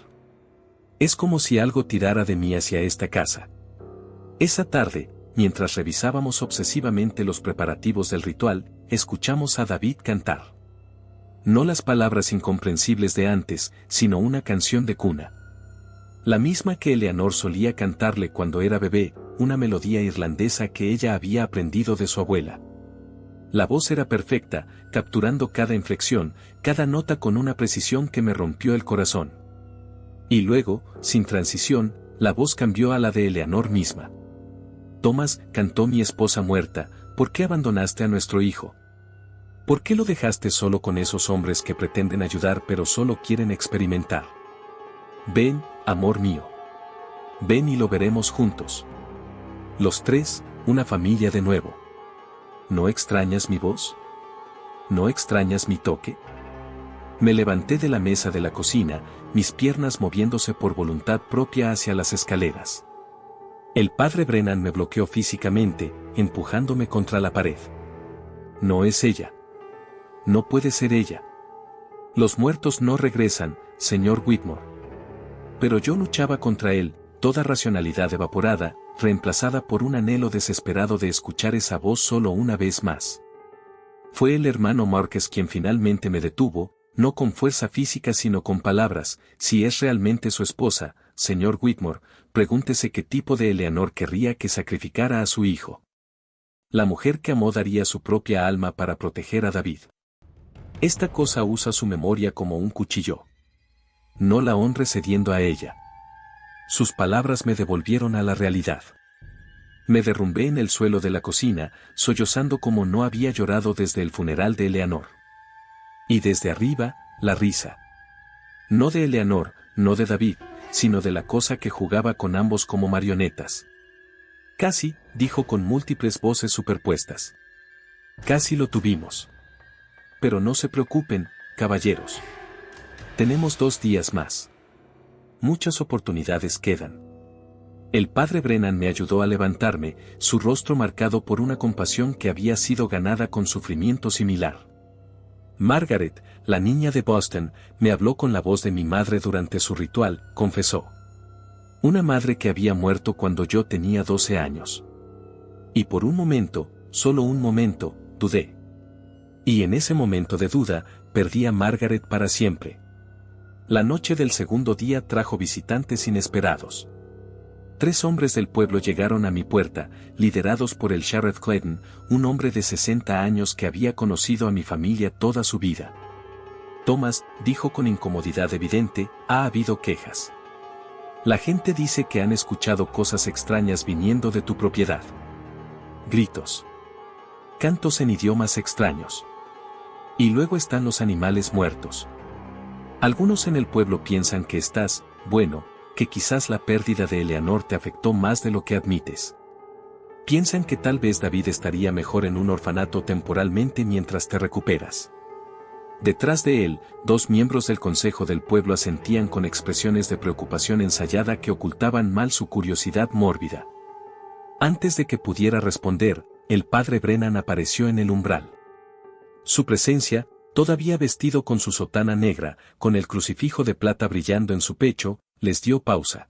Es como si algo tirara de mí hacia esta casa. Esa tarde, mientras revisábamos obsesivamente los preparativos del ritual, escuchamos a David cantar. No las palabras incomprensibles de antes, sino una canción de cuna. La misma que Eleanor solía cantarle cuando era bebé, una melodía irlandesa que ella había aprendido de su abuela. La voz era perfecta, capturando cada inflexión, cada nota con una precisión que me rompió el corazón. Y luego, sin transición, la voz cambió a la de Eleanor misma. Thomas, cantó mi esposa muerta, ¿por qué abandonaste a nuestro hijo? ¿Por qué lo dejaste solo con esos hombres que pretenden ayudar pero solo quieren experimentar? Ven, amor mío. Ven y lo veremos juntos. Los tres, una familia de nuevo. ¿No extrañas mi voz? ¿No extrañas mi toque? Me levanté de la mesa de la cocina, mis piernas moviéndose por voluntad propia hacia las escaleras. El padre Brennan me bloqueó físicamente, empujándome contra la pared. No es ella. No puede ser ella. Los muertos no regresan, señor Whitmore. Pero yo luchaba contra él, toda racionalidad evaporada, reemplazada por un anhelo desesperado de escuchar esa voz solo una vez más. Fue el hermano Marquez quien finalmente me detuvo, no con fuerza física sino con palabras. Si es realmente su esposa, señor Whitmore, pregúntese qué tipo de Eleanor querría que sacrificara a su hijo. La mujer que amó daría su propia alma para proteger a David. Esta cosa usa su memoria como un cuchillo. No la honre cediendo a ella. Sus palabras me devolvieron a la realidad. Me derrumbé en el suelo de la cocina, sollozando como no había llorado desde el funeral de Eleanor. Y desde arriba, la risa. No de Eleanor, no de David, sino de la cosa que jugaba con ambos como marionetas. Casi, dijo con múltiples voces superpuestas. Casi lo tuvimos. Pero no se preocupen, caballeros. Tenemos 2 días más. Muchas oportunidades quedan. El padre Brennan me ayudó a levantarme, su rostro marcado por una compasión que había sido ganada con sufrimiento similar. Margaret, la niña de Boston, me habló con la voz de mi madre durante su ritual, confesó. Una madre que había muerto cuando yo tenía 12 años. Y por un momento, solo un momento, dudé. Y en ese momento de duda, perdí a Margaret para siempre. La noche del segundo día trajo visitantes inesperados. 3 hombres del pueblo llegaron a mi puerta, liderados por el Sheriff Clayton, un hombre de 60 años que había conocido a mi familia toda su vida. Thomas, dijo con incomodidad evidente, ha habido quejas. La gente dice que han escuchado cosas extrañas viniendo de tu propiedad. Gritos. Cantos en idiomas extraños. Y luego están los animales muertos. Algunos en el pueblo piensan que estás, bueno, que quizás la pérdida de Eleanor te afectó más de lo que admites. Piensan que tal vez David estaría mejor en un orfanato temporalmente mientras te recuperas. Detrás de él, 2 miembros del consejo del pueblo asentían con expresiones de preocupación ensayada que ocultaban mal su curiosidad mórbida. Antes de que pudiera responder, el padre Brennan apareció en el umbral. Su presencia, todavía vestido con su sotana negra, con el crucifijo de plata brillando en su pecho, les dio pausa.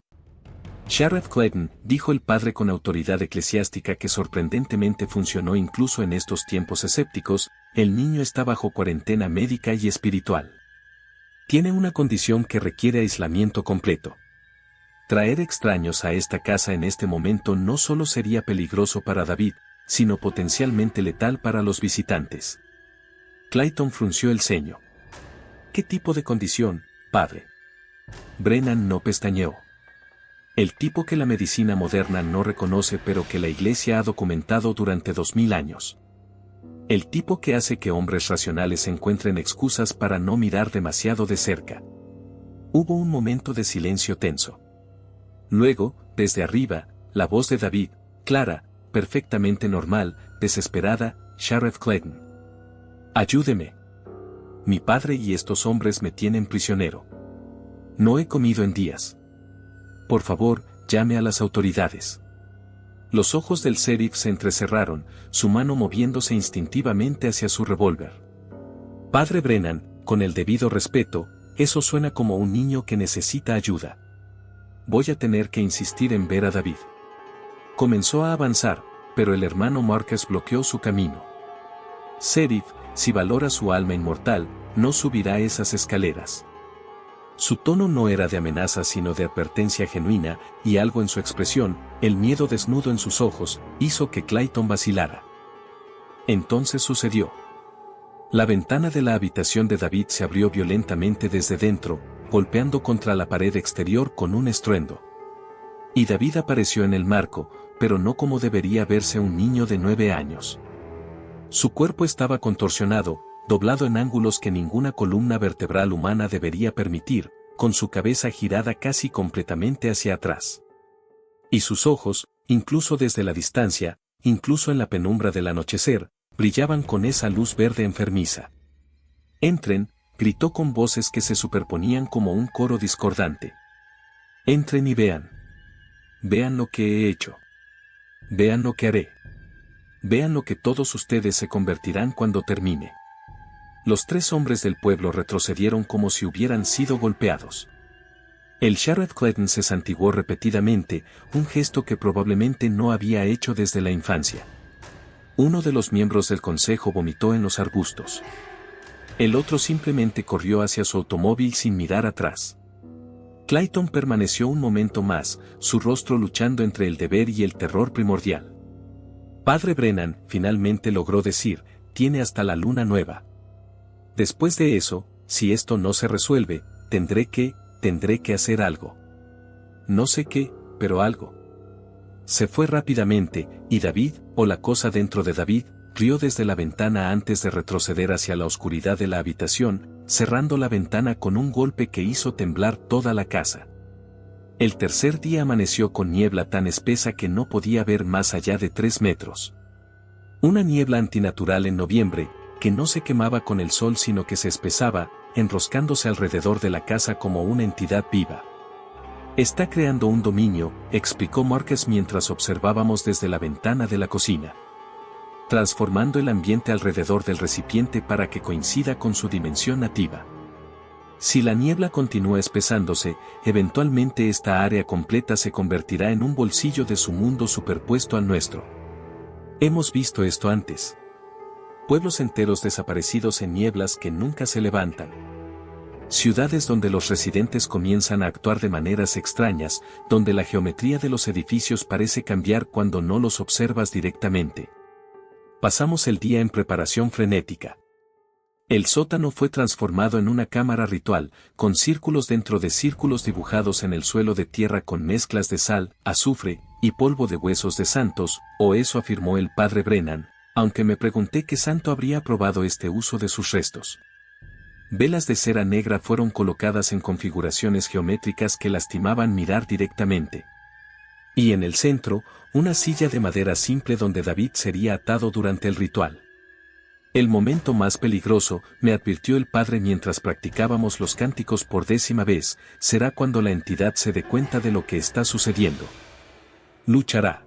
Sheriff Clayton, dijo el padre con autoridad eclesiástica que sorprendentemente funcionó incluso en estos tiempos escépticos, el niño está bajo cuarentena médica y espiritual. Tiene una condición que requiere aislamiento completo. Traer extraños a esta casa en este momento no solo sería peligroso para David, sino potencialmente letal para los visitantes. Clayton frunció el ceño. ¿Qué tipo de condición, padre? Brennan no pestañeó. El tipo que la medicina moderna no reconoce pero que la Iglesia ha documentado durante 2000 años. El tipo que hace que hombres racionales encuentren excusas para no mirar demasiado de cerca. Hubo un momento de silencio tenso. Luego, desde arriba, la voz de David, clara, perfectamente normal, desesperada: Sheriff Clayton. Ayúdeme. Mi padre y estos hombres me tienen prisionero. No he comido en días. Por favor, llame a las autoridades. Los ojos del sheriff se entrecerraron, su mano moviéndose instintivamente hacia su revólver. Padre Brennan, con el debido respeto, eso suena como un niño que necesita ayuda. Voy a tener que insistir en ver a David. Comenzó a avanzar, pero el hermano Marcus bloqueó su camino. Sheriff, si valora su alma inmortal, no subirá esas escaleras. Su tono no era de amenaza sino de advertencia genuina, y algo en su expresión, el miedo desnudo en sus ojos, hizo que Clayton vacilara. Entonces sucedió. La ventana de la habitación de David se abrió violentamente desde dentro, golpeando contra la pared exterior con un estruendo. Y David apareció en el marco, pero no como debería verse un niño de 9 años. Su cuerpo estaba contorsionado, doblado en ángulos que ninguna columna vertebral humana debería permitir, con su cabeza girada casi completamente hacia atrás. Y sus ojos, incluso desde la distancia, incluso en la penumbra del anochecer, brillaban con esa luz verde enfermiza. Entren, gritó con voces que se superponían como un coro discordante. Entren y vean. Vean lo que he hecho. Vean lo que haré. Vean lo que todos ustedes se convertirán cuando termine. Los 3 hombres del pueblo retrocedieron como si hubieran sido golpeados. El Sheriff Clayton se santiguó repetidamente, un gesto que probablemente no había hecho desde la infancia. Uno de los miembros del consejo vomitó en los arbustos. El otro simplemente corrió hacia su automóvil sin mirar atrás. Clayton permaneció un momento más, su rostro luchando entre el deber y el terror primordial. Padre Brennan, finalmente logró decir, tiene hasta la luna nueva. Después de eso, si esto no se resuelve, tendré que hacer algo. No sé qué, pero algo. Se fue rápidamente, y David, o la cosa dentro de David, rió desde la ventana antes de retroceder hacia la oscuridad de la habitación, cerrando la ventana con un golpe que hizo temblar toda la casa. El tercer día amaneció con niebla tan espesa que no podía ver más allá de 3 metros. Una niebla antinatural en noviembre, que no se quemaba con el sol sino que se espesaba, enroscándose alrededor de la casa como una entidad viva. Está creando un dominio, explicó Marcus mientras observábamos desde la ventana de la cocina. Transformando el ambiente alrededor del recipiente para que coincida con su dimensión nativa. Si la niebla continúa espesándose, eventualmente esta área completa se convertirá en un bolsillo de su mundo superpuesto al nuestro. Hemos visto esto antes. Pueblos enteros desaparecidos en nieblas que nunca se levantan. Ciudades donde los residentes comienzan a actuar de maneras extrañas, donde la geometría de los edificios parece cambiar cuando no los observas directamente. Pasamos el día en preparación frenética. El sótano fue transformado en una cámara ritual, con círculos dentro de círculos dibujados en el suelo de tierra con mezclas de sal, azufre y polvo de huesos de santos, o eso afirmó el padre Brennan, aunque me pregunté qué santo habría aprobado este uso de sus restos. Velas de cera negra fueron colocadas en configuraciones geométricas que lastimaban mirar directamente. Y en el centro, una silla de madera simple donde David sería atado durante el ritual. El momento más peligroso, me advirtió el padre mientras practicábamos los cánticos por 10ª vez, será cuando la entidad se dé cuenta de lo que está sucediendo. Luchará.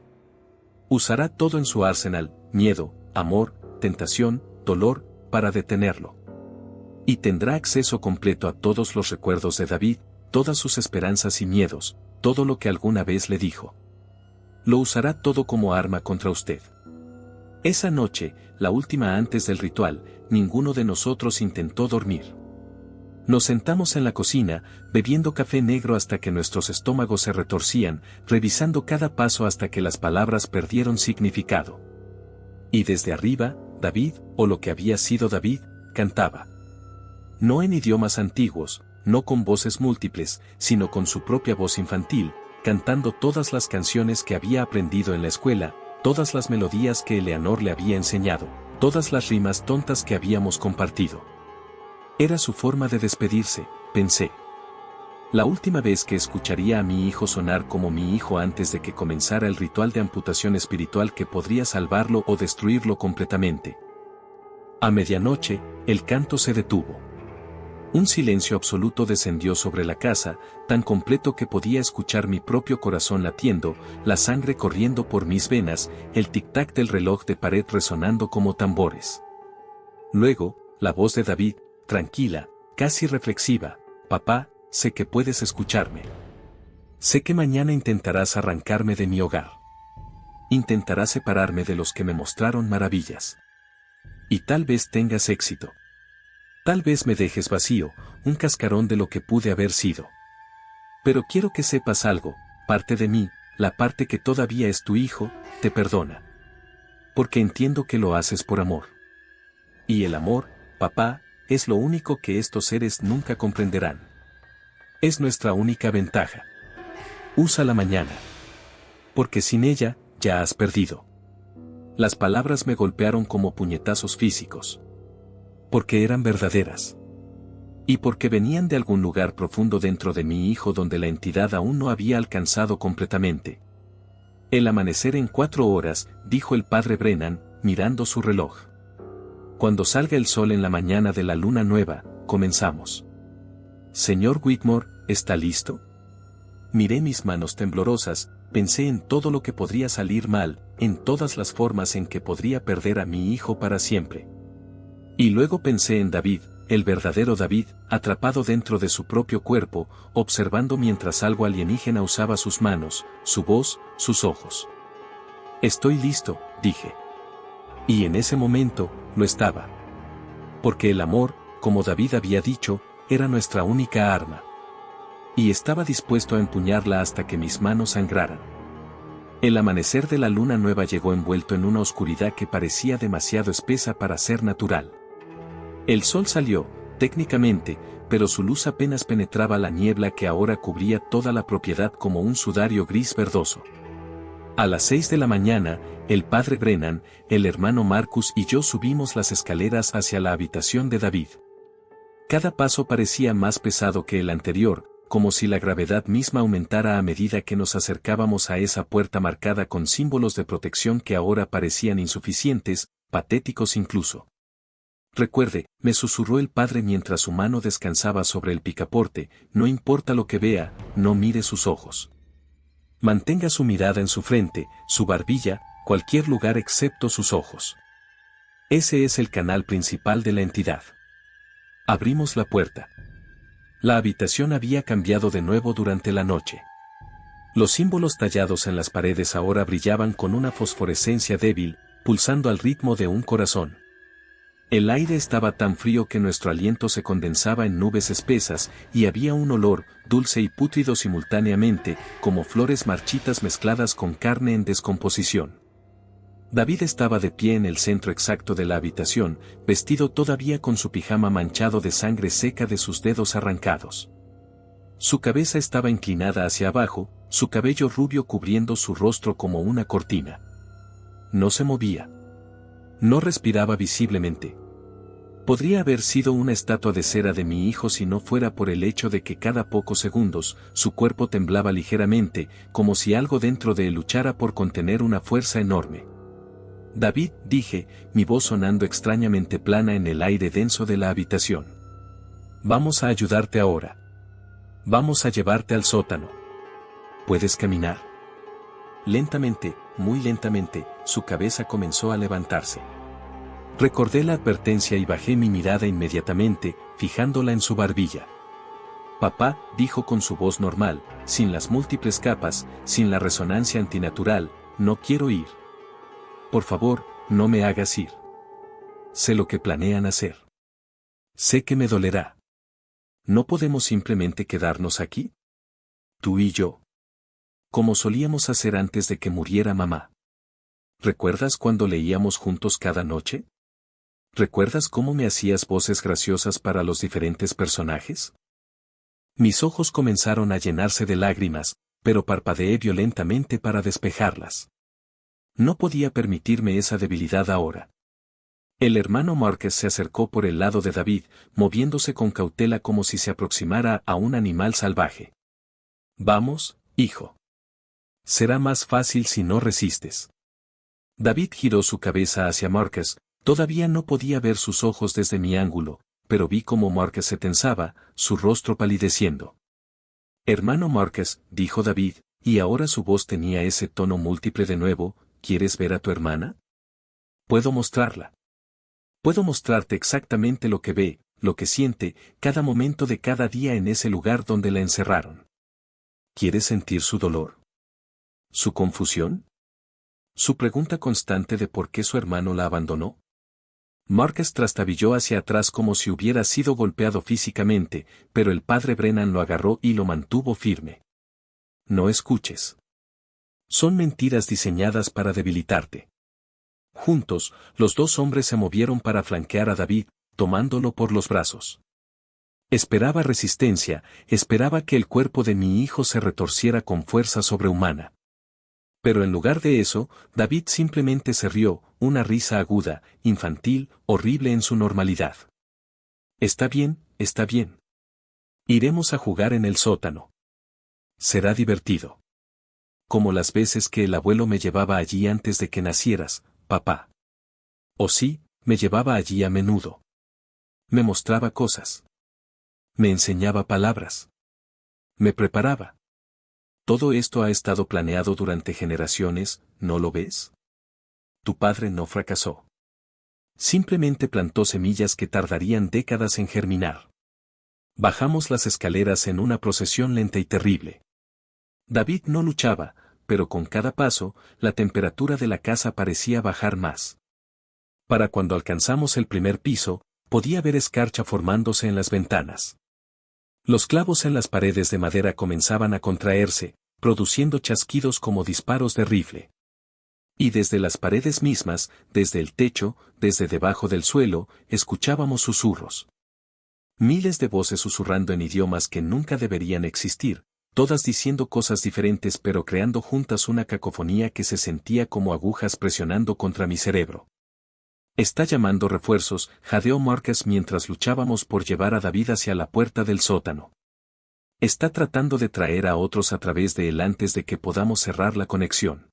Usará todo en su arsenal, miedo, amor, tentación, dolor, para detenerlo. Y tendrá acceso completo a todos los recuerdos de David, todas sus esperanzas y miedos, todo lo que alguna vez le dijo. Lo usará todo como arma contra usted. Esa noche, la última antes del ritual, ninguno de nosotros intentó dormir. Nos sentamos en la cocina, bebiendo café negro hasta que nuestros estómagos se retorcían, revisando cada paso hasta que las palabras perdieron significado. Y desde arriba, David, o lo que había sido David, cantaba. No en idiomas antiguos, no con voces múltiples, sino con su propia voz infantil, cantando todas las canciones que había aprendido en la escuela, todas las melodías que Eleanor le había enseñado. todas las rimas tontas que habíamos compartido. Era su forma de despedirse, pensé. La última vez que escucharía a mi hijo sonar como mi hijo antes de que comenzara el ritual de amputación espiritual que podría salvarlo o destruirlo completamente. A medianoche, el canto se detuvo. Un silencio absoluto descendió sobre la casa, tan completo que podía escuchar mi propio corazón latiendo, la sangre corriendo por mis venas, el tic-tac del reloj de pared resonando como tambores. Luego, la voz de David, tranquila, casi reflexiva: papá, sé que puedes escucharme. Sé que mañana intentarás arrancarme de mi hogar. Intentarás separarme de los que me mostraron maravillas. Y tal vez tengas éxito. Tal vez me dejes vacío, un cascarón de lo que pude haber sido. Pero quiero que sepas algo, parte de mí, la parte que todavía es tu hijo, te perdona. Porque entiendo que lo haces por amor. Y el amor, papá, es lo único que estos seres nunca comprenderán. Es nuestra única ventaja. Úsala mañana. Porque sin ella, ya has perdido. Las palabras me golpearon como puñetazos físicos. Porque eran verdaderas. Y porque venían de algún lugar profundo dentro de mi hijo donde la entidad aún no había alcanzado completamente. El amanecer en 4 horas, dijo el padre Brennan, mirando su reloj. Cuando salga el sol en la mañana de la luna nueva, comenzamos. Señor Whitmore, ¿está listo? Miré mis manos temblorosas, pensé en todo lo que podría salir mal, en todas las formas en que podría perder a mi hijo para siempre. Y luego pensé en David, el verdadero David, atrapado dentro de su propio cuerpo, observando mientras algo alienígena usaba sus manos, su voz, sus ojos. Estoy listo, dije. Y en ese momento, lo estaba. Porque el amor, como David había dicho, era nuestra única arma. Y estaba dispuesto a empuñarla hasta que mis manos sangraran. El amanecer de la luna nueva llegó envuelto en una oscuridad que parecía demasiado espesa para ser natural. El sol salió, técnicamente, pero su luz apenas penetraba la niebla que ahora cubría toda la propiedad como un sudario gris verdoso. A las 6 de la mañana, el padre Brennan, el hermano Marcus y yo subimos las escaleras hacia la habitación de David. Cada paso parecía más pesado que el anterior, como si la gravedad misma aumentara a medida que nos acercábamos a esa puerta marcada con símbolos de protección que ahora parecían insuficientes, patéticos incluso. Recuerde, me susurró el padre mientras su mano descansaba sobre el picaporte, no importa lo que vea, no mire sus ojos. Mantenga su mirada en su frente, su barbilla, cualquier lugar excepto sus ojos. Ese es el canal principal de la entidad. Abrimos la puerta. La habitación había cambiado de nuevo durante la noche. Los símbolos tallados en las paredes ahora brillaban con una fosforescencia débil, pulsando al ritmo de un corazón. El aire estaba tan frío que nuestro aliento se condensaba en nubes espesas, y había un olor, dulce y pútrido simultáneamente, como flores marchitas mezcladas con carne en descomposición. David estaba de pie en el centro exacto de la habitación, vestido todavía con su pijama manchado de sangre seca de sus dedos arrancados. Su cabeza estaba inclinada hacia abajo, su cabello rubio cubriendo su rostro como una cortina. No se movía. No respiraba visiblemente. Podría haber sido una estatua de cera de mi hijo si no fuera por el hecho de que cada pocos segundos, su cuerpo temblaba ligeramente, como si algo dentro de él luchara por contener una fuerza enorme. David, dije, mi voz sonando extrañamente plana en el aire denso de la habitación. Vamos a ayudarte ahora. Vamos a llevarte al sótano. ¿Puedes caminar? Lentamente, muy lentamente, su cabeza comenzó a levantarse. Recordé la advertencia y bajé mi mirada inmediatamente, fijándola en su barbilla. Papá, dijo con su voz normal, sin las múltiples capas, sin la resonancia antinatural, no quiero ir. Por favor, no me hagas ir. Sé lo que planean hacer. Sé que me dolerá. ¿No podemos simplemente quedarnos aquí? Tú y yo. Como solíamos hacer antes de que muriera mamá. ¿Recuerdas cuando leíamos juntos cada noche? ¿Recuerdas cómo me hacías voces graciosas para los diferentes personajes? Mis ojos comenzaron a llenarse de lágrimas, pero parpadeé violentamente para despejarlas. No podía permitirme esa debilidad ahora. El hermano Márquez se acercó por el lado de David, moviéndose con cautela como si se aproximara a un animal salvaje. Vamos, hijo. Será más fácil si no resistes. David giró su cabeza hacia Márquez. Todavía no podía ver sus ojos desde mi ángulo, pero vi cómo Márquez se tensaba, su rostro palideciendo. Hermano Márquez, dijo David, y ahora su voz tenía ese tono múltiple de nuevo, ¿quieres ver a tu hermana? Puedo mostrarla. Puedo mostrarte exactamente lo que ve, lo que siente, cada momento de cada día en ese lugar donde la encerraron. ¿Quieres sentir su dolor? ¿Su confusión? ¿Su pregunta constante de por qué su hermano la abandonó? Márquez trastabilló hacia atrás como si hubiera sido golpeado físicamente, pero el padre Brennan lo agarró y lo mantuvo firme. No escuches. Son mentiras diseñadas para debilitarte. Juntos, los dos hombres se movieron para flanquear a David, tomándolo por los brazos. Esperaba resistencia, esperaba que el cuerpo de mi hijo se retorciera con fuerza sobrehumana. Pero en lugar de eso, David simplemente se rió, una risa aguda, infantil, horrible en su normalidad. Está bien, está bien. Iremos a jugar en el sótano. Será divertido. Como las veces que el abuelo me llevaba allí antes de que nacieras, papá. O sí, me llevaba allí a menudo. Me mostraba cosas. Me enseñaba palabras. Me preparaba. Todo esto ha estado planeado durante generaciones, ¿no lo ves? Tu padre no fracasó. Simplemente plantó semillas que tardarían décadas en germinar. Bajamos las escaleras en una procesión lenta y terrible. David no luchaba, pero con cada paso, la temperatura de la casa parecía bajar más. Para cuando alcanzamos el primer piso, podía ver escarcha formándose en las ventanas. Los clavos en las paredes de madera comenzaban a contraerse, produciendo chasquidos como disparos de rifle. Y desde las paredes mismas, desde el techo, desde debajo del suelo, escuchábamos susurros. Miles de voces susurrando en idiomas que nunca deberían existir, todas diciendo cosas diferentes pero creando juntas una cacofonía que se sentía como agujas presionando contra mi cerebro. Está llamando refuerzos, jadeó Márquez mientras luchábamos por llevar a David hacia la puerta del sótano. Está tratando de traer a otros a través de él antes de que podamos cerrar la conexión.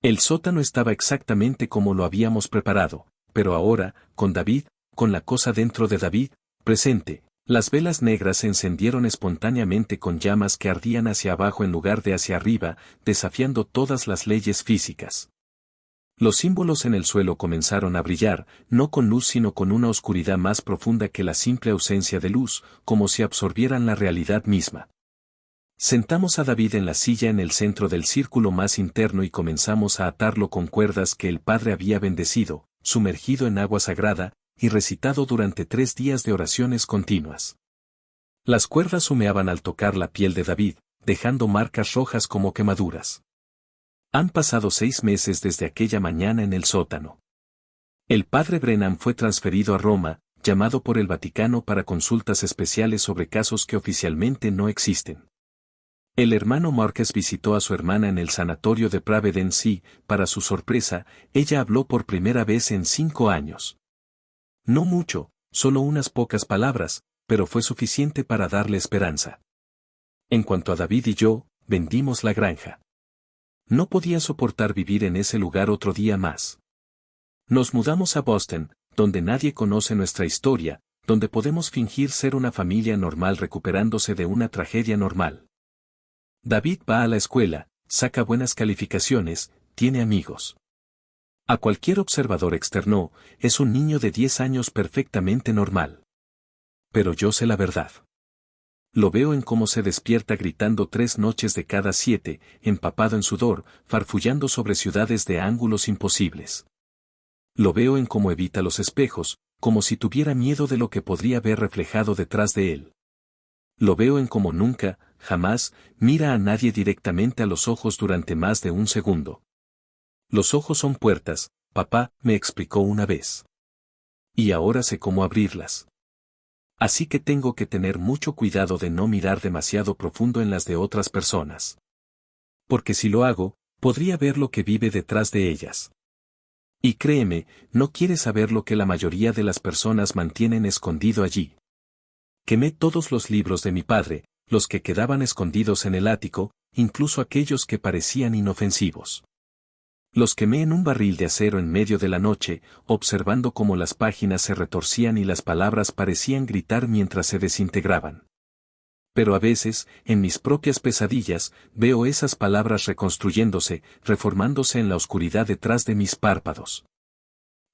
El sótano estaba exactamente como lo habíamos preparado, pero ahora, con David, con la cosa dentro de David, presente, las velas negras se encendieron espontáneamente con llamas que ardían hacia abajo en lugar de hacia arriba, desafiando todas las leyes físicas. Los símbolos en el suelo comenzaron a brillar, no con luz sino con una oscuridad más profunda que la simple ausencia de luz, como si absorbieran la realidad misma. Sentamos a David en la silla en el centro del círculo más interno y comenzamos a atarlo con cuerdas que el padre había bendecido, sumergido en agua sagrada, y recitado durante 3 días de oraciones continuas. Las cuerdas humeaban al tocar la piel de David, dejando marcas rojas como quemaduras. Han pasado 6 meses desde aquella mañana en el sótano. El padre Brennan fue transferido a Roma, llamado por el Vaticano para consultas especiales sobre casos que oficialmente no existen. El hermano Márquez visitó a su hermana en el sanatorio de Providence y, para su sorpresa, ella habló por primera vez en 5 años. No mucho, solo unas pocas palabras, pero fue suficiente para darle esperanza. En cuanto a David y yo, vendimos la granja. No podía soportar vivir en ese lugar otro día más. Nos mudamos a Boston, donde nadie conoce nuestra historia, donde podemos fingir ser una familia normal recuperándose de una tragedia normal. David va a la escuela, saca buenas calificaciones, tiene amigos. A cualquier observador externo, es un niño de 10 años perfectamente normal. Pero yo sé la verdad. Lo veo en cómo se despierta gritando 3 noches de cada 7, empapado en sudor, farfullando sobre ciudades de ángulos imposibles. Lo veo en cómo evita los espejos, como si tuviera miedo de lo que podría ver reflejado detrás de él. Lo veo en cómo nunca, jamás, mira a nadie directamente a los ojos durante más de un segundo. Los ojos son puertas, papá, me explicó una vez. Y ahora sé cómo abrirlas. Así que tengo que tener mucho cuidado de no mirar demasiado profundo en las de otras personas. Porque si lo hago, podría ver lo que vive detrás de ellas. Y créeme, no quieres saber lo que la mayoría de las personas mantienen escondido allí. Quemé todos los libros de mi padre, los que quedaban escondidos en el ático, incluso aquellos que parecían inofensivos. Los quemé en un barril de acero en medio de la noche, observando cómo las páginas se retorcían y las palabras parecían gritar mientras se desintegraban. Pero a veces, en mis propias pesadillas, veo esas palabras reconstruyéndose, reformándose en la oscuridad detrás de mis párpados.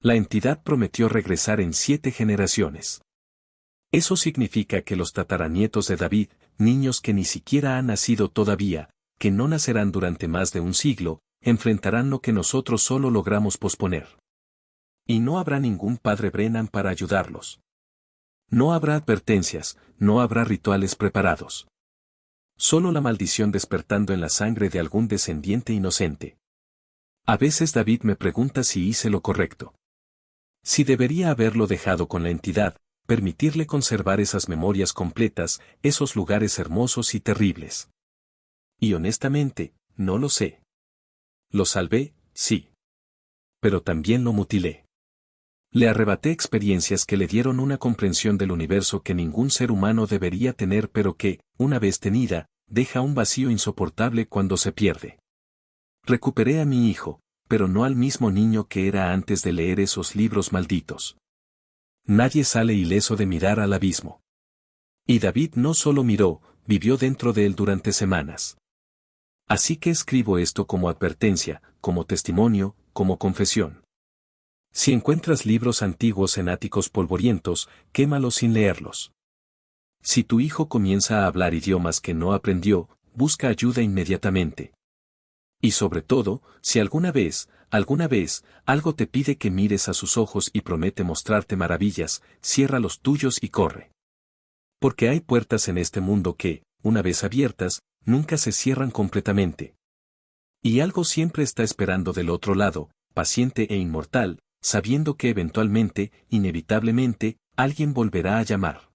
La entidad prometió regresar en 7 generaciones. Eso significa que los tataranietos de David, niños que ni siquiera han nacido todavía, que no nacerán durante más de un siglo, enfrentarán lo que nosotros solo logramos posponer. Y no habrá ningún padre Brennan para ayudarlos. No habrá advertencias, no habrá rituales preparados. Solo la maldición despertando en la sangre de algún descendiente inocente. A veces David me pregunta si hice lo correcto. Si debería haberlo dejado con la entidad, permitirle conservar esas memorias completas, esos lugares hermosos y terribles. Y honestamente, no lo sé. Lo salvé, sí. Pero también lo mutilé. Le arrebaté experiencias que le dieron una comprensión del universo que ningún ser humano debería tener pero que, una vez tenida, deja un vacío insoportable cuando se pierde. Recuperé a mi hijo, pero no al mismo niño que era antes de leer esos libros malditos. Nadie sale ileso de mirar al abismo. Y David no solo miró, vivió dentro de él durante semanas. Así que escribo esto como advertencia, como testimonio, como confesión. Si encuentras libros antiguos en áticos polvorientos, quémalos sin leerlos. Si tu hijo comienza a hablar idiomas que no aprendió, busca ayuda inmediatamente. Y sobre todo, si alguna vez, algo te pide que mires a sus ojos y promete mostrarte maravillas, cierra los tuyos y corre. Porque hay puertas en este mundo que, una vez abiertas, nunca se cierran completamente. Y algo siempre está esperando del otro lado, paciente e inmortal, sabiendo que eventualmente, inevitablemente, alguien volverá a llamar.